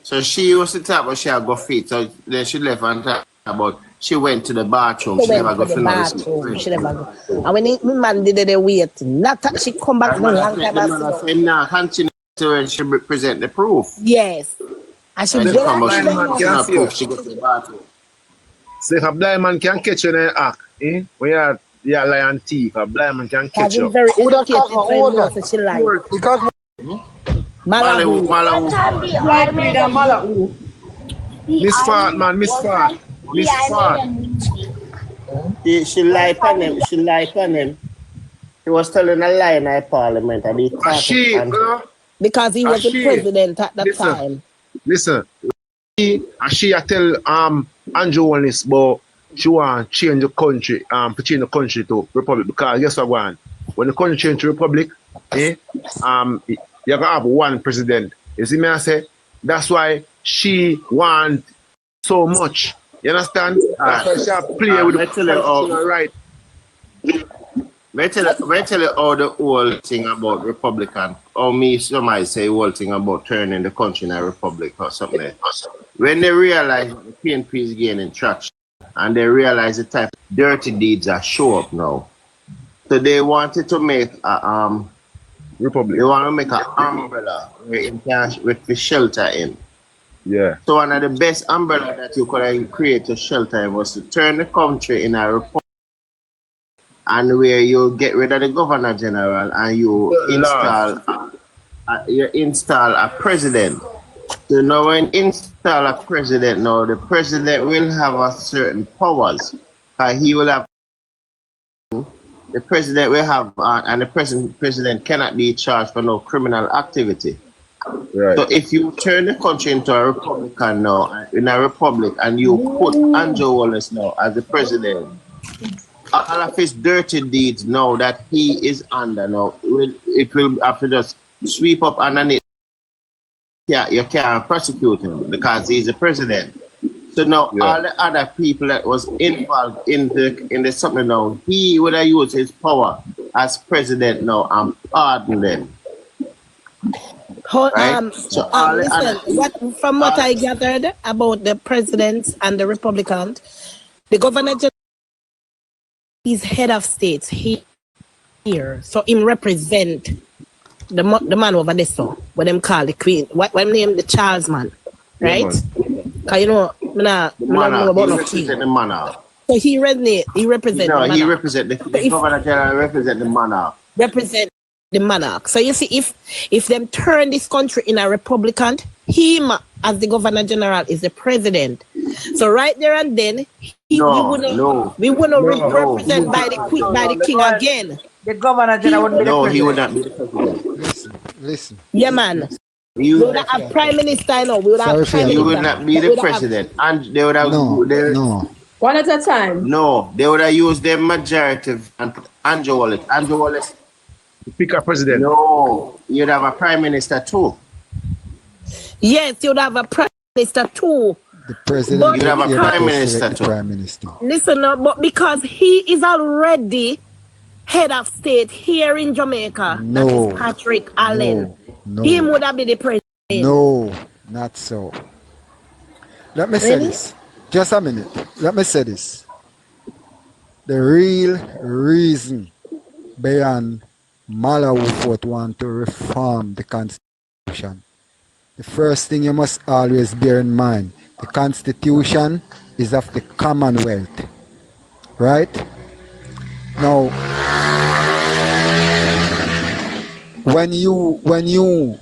So she was the type where she had go fit. So then she left and talk about she went to the bathroom. She never got to the bathroom. She never go. And when the man did the wait, not she come back no long time after. Now continue to she present the proof. Yes. And she come out, she go to the bathroom. So if a blind man can catch you in the act, when you're lying thief, a blind man can catch you. Very educated, so she lied. Because Malahu. Miss Fart, man, Miss Fart. Miss Fart. She lied on him. She lied on him. He was telling a lie in our parliament and he caught because he was the president at that time. Listen, she tell Andrew Wallace about she want to change the country, to change the country to republic because guess what? When the country change to republic, you're gonna have one president. You see me? I say that's why she want so much. You understand? That's why she play with the right. May I tell you all the whole thing about Republican, or me, some might say whole thing about turning the country in a republic or something. When they realize the PNP is gaining traction and they realize the type of dirty deeds that show up now, so they wanted to make a republic. They want to make an umbrella with the shelter in. Yeah. So one of the best umbrella that you could create to shelter in was to turn the country in a republic. And where you get rid of the governor general and you install a president. So now when install a president, now the president will have a certain powers. He will have the president will have and the president cannot be charged for no criminal activity. Right. So if you turn the country into a republican now, in a republic, and you put Andrew Wallace now as the president, all of his dirty deeds now that he is under now, it will have to just sweep up underneath. Yeah, you can't prosecute him because he's the president. So now all the other people that was involved in the something now, he would have used his power as president now and pardon them. Right? Listen, from what I gathered about the president and the Republicans, the governor is head of state here, so him represent the man over there, so what them call the queen, what name the Charles man, right? Cause you know, I don't know about no king. The monarch. So he represent. No, the he represent the governor general represent the monarch. Represent the monarch. So you see, if them turn this country in a republican, him as the governor general is the president. So right there and then, we wouldn't represent by the king again. The governor general wouldn't be the president. No, he would not be the president. Listen. Yeah, man. We would have prime minister now. We would have prime minister. He would not be the president. And they would have... No. One at a time. No, they would have used their majority and put Andrew Wallace. Andrew Wallace... Pick a president. No, you'd have a prime minister too. Yes, you'd have a prime minister too. The president. You'd have a prime minister too. Prime minister. Listen, but because he is already head of state here in Jamaica, that is Patrick Allen. No. Him would have been the president. No, not so. Let me say this. Just a minute. Let me say this. the real reason behind Malawi Fort want to reform the Constitution. The first thing you must always bear in mind, the Constitution is of the Commonwealth, right? Now, when you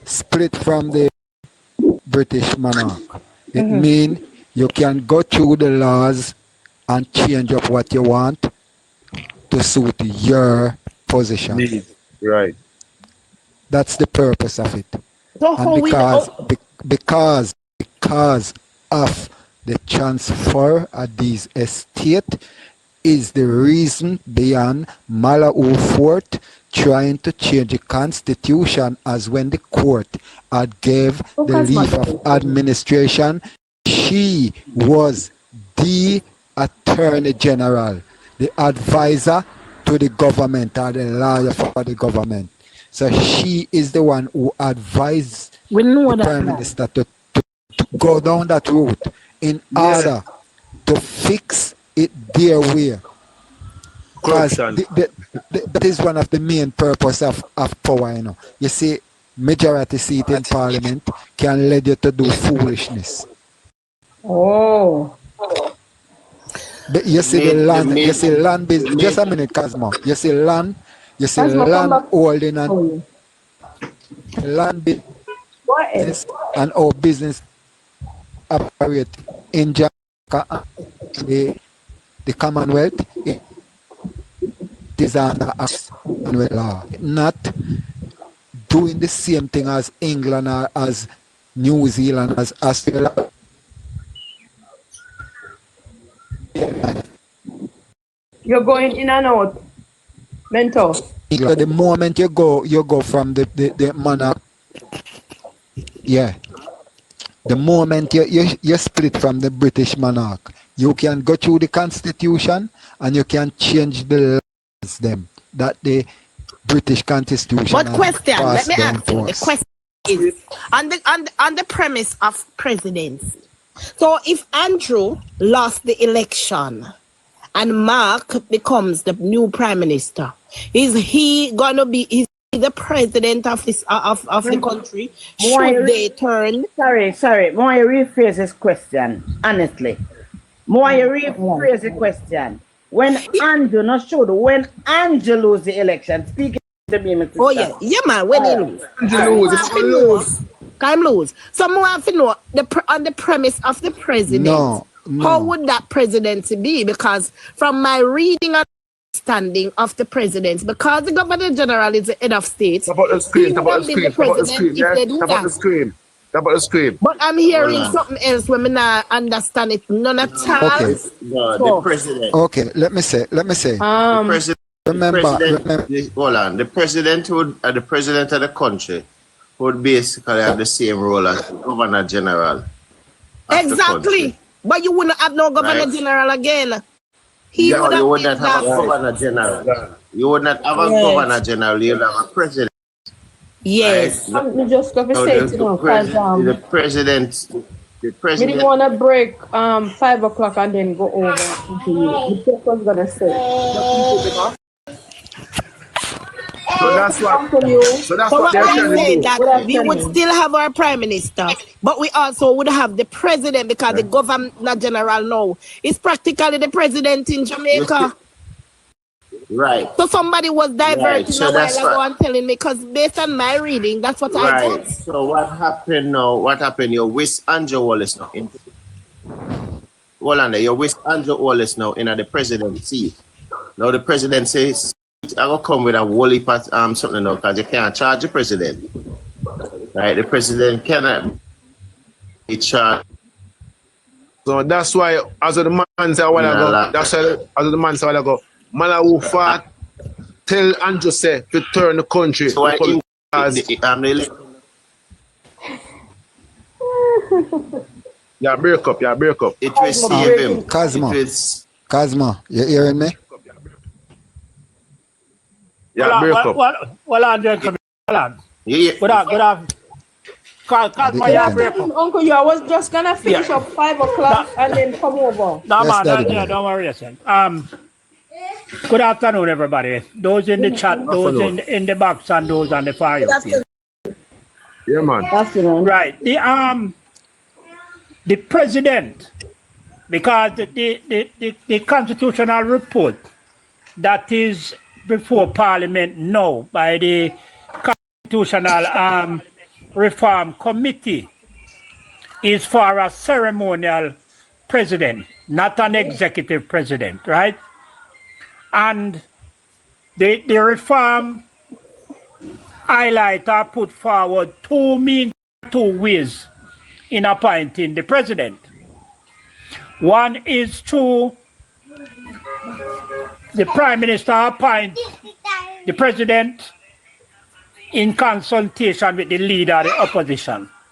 split from the British monarch, it means you can go through the laws and change up what you want to suit your position. Right. That's the purpose of it. So And because of the transfer of these estates is the reason beyond Malawi Fort trying to change the constitution, as when the court had gave the leave of administration, she was the attorney general, the advisor to the government, or the lawyer for the government. So she is the one who advised the prime minister to go down that route in order to fix it their way. Because that is one of the main purpose of power, you know. You see, majority seat in parliament can lead you to do foolishness. Oh. But you see the land, you see land business. Just a minute, Cosmo. You see land holding and land business and all business operate in Jamaica, the Commonwealth. It is under Commonwealth law, not doing the same thing as England or as New Zealand, as Australia. You're going in and out. Mentor. The moment you go from the monarch, yeah. The moment you split from the British monarch, you can go through the constitution and you can change the laws them that the British constitution. But question, let me ask you. The question is on the premise of presidents. So if Andrew lost the election and Mark becomes the new prime minister, is he gonna be the president of this of the country? Should they turn? Sorry. More you rephrase this question, honestly. More you rephrase the question. When Andrew, not sure, when Andrew lose the election, speaking to me, Mr. Oh yeah, man. When he lose, Can lose. So more have to know on the premise of the president. No. How would that presidency be? Because from my reading and understanding of the presidents, because the governor general is the head of state, About the screen. But I'm hearing something else when I not understand it. None at all. Okay. The president. Okay, let me say. The president. Remember. Hold on. The president the president of the country would basically have the same role as the governor general. Exactly. But you wouldn't have no governor general again. You would not have a governor general. You would not have a governor general. You would have a president. Yes. Right? I'm just going to say it, the president. We didn't want to break 5 o'clock and then go over into you. The was going to say. So that's what they're trying to do. That we would still have our prime minister, but we also would have the president, because the governor general now is practically the president in Jamaica. Right. So somebody was diverting So a while ago and telling me, because based on my reading, that's what I got. So what happened now? What happened? You wish Andrew Wallace now in. Hold on there. You wish Andrew Wallace now in the presidency. Now the president says, I will come with a whole heap of something now, because you can't charge the president. Right? The president cannot be charged. So that's why, as the man said a while ago, Malawi Fort tell Andrew say to turn the country. So break up. It will save him. Cosmo, you hearing me? Yeah, break up. Well, gentlemen, good Cause my Yeah, break tell him, up. Uncle, you I was just gonna finish Yeah. up 5 o'clock and then come over. No, Yes, man, Daddy yeah, boy. don't worry yourself. Good afternoon, everybody. Those in the chat, those in the box, and those on the fire. Yeah, man. Afternoon. Right. The president, because the constitutional report that is before Parliament now by the Constitutional Reform Committee is for a ceremonial president, not an executive president, right? And the reform highlight or put forward two ways in appointing the president. One is to the prime minister appoint the president in consultation with the leader of the opposition.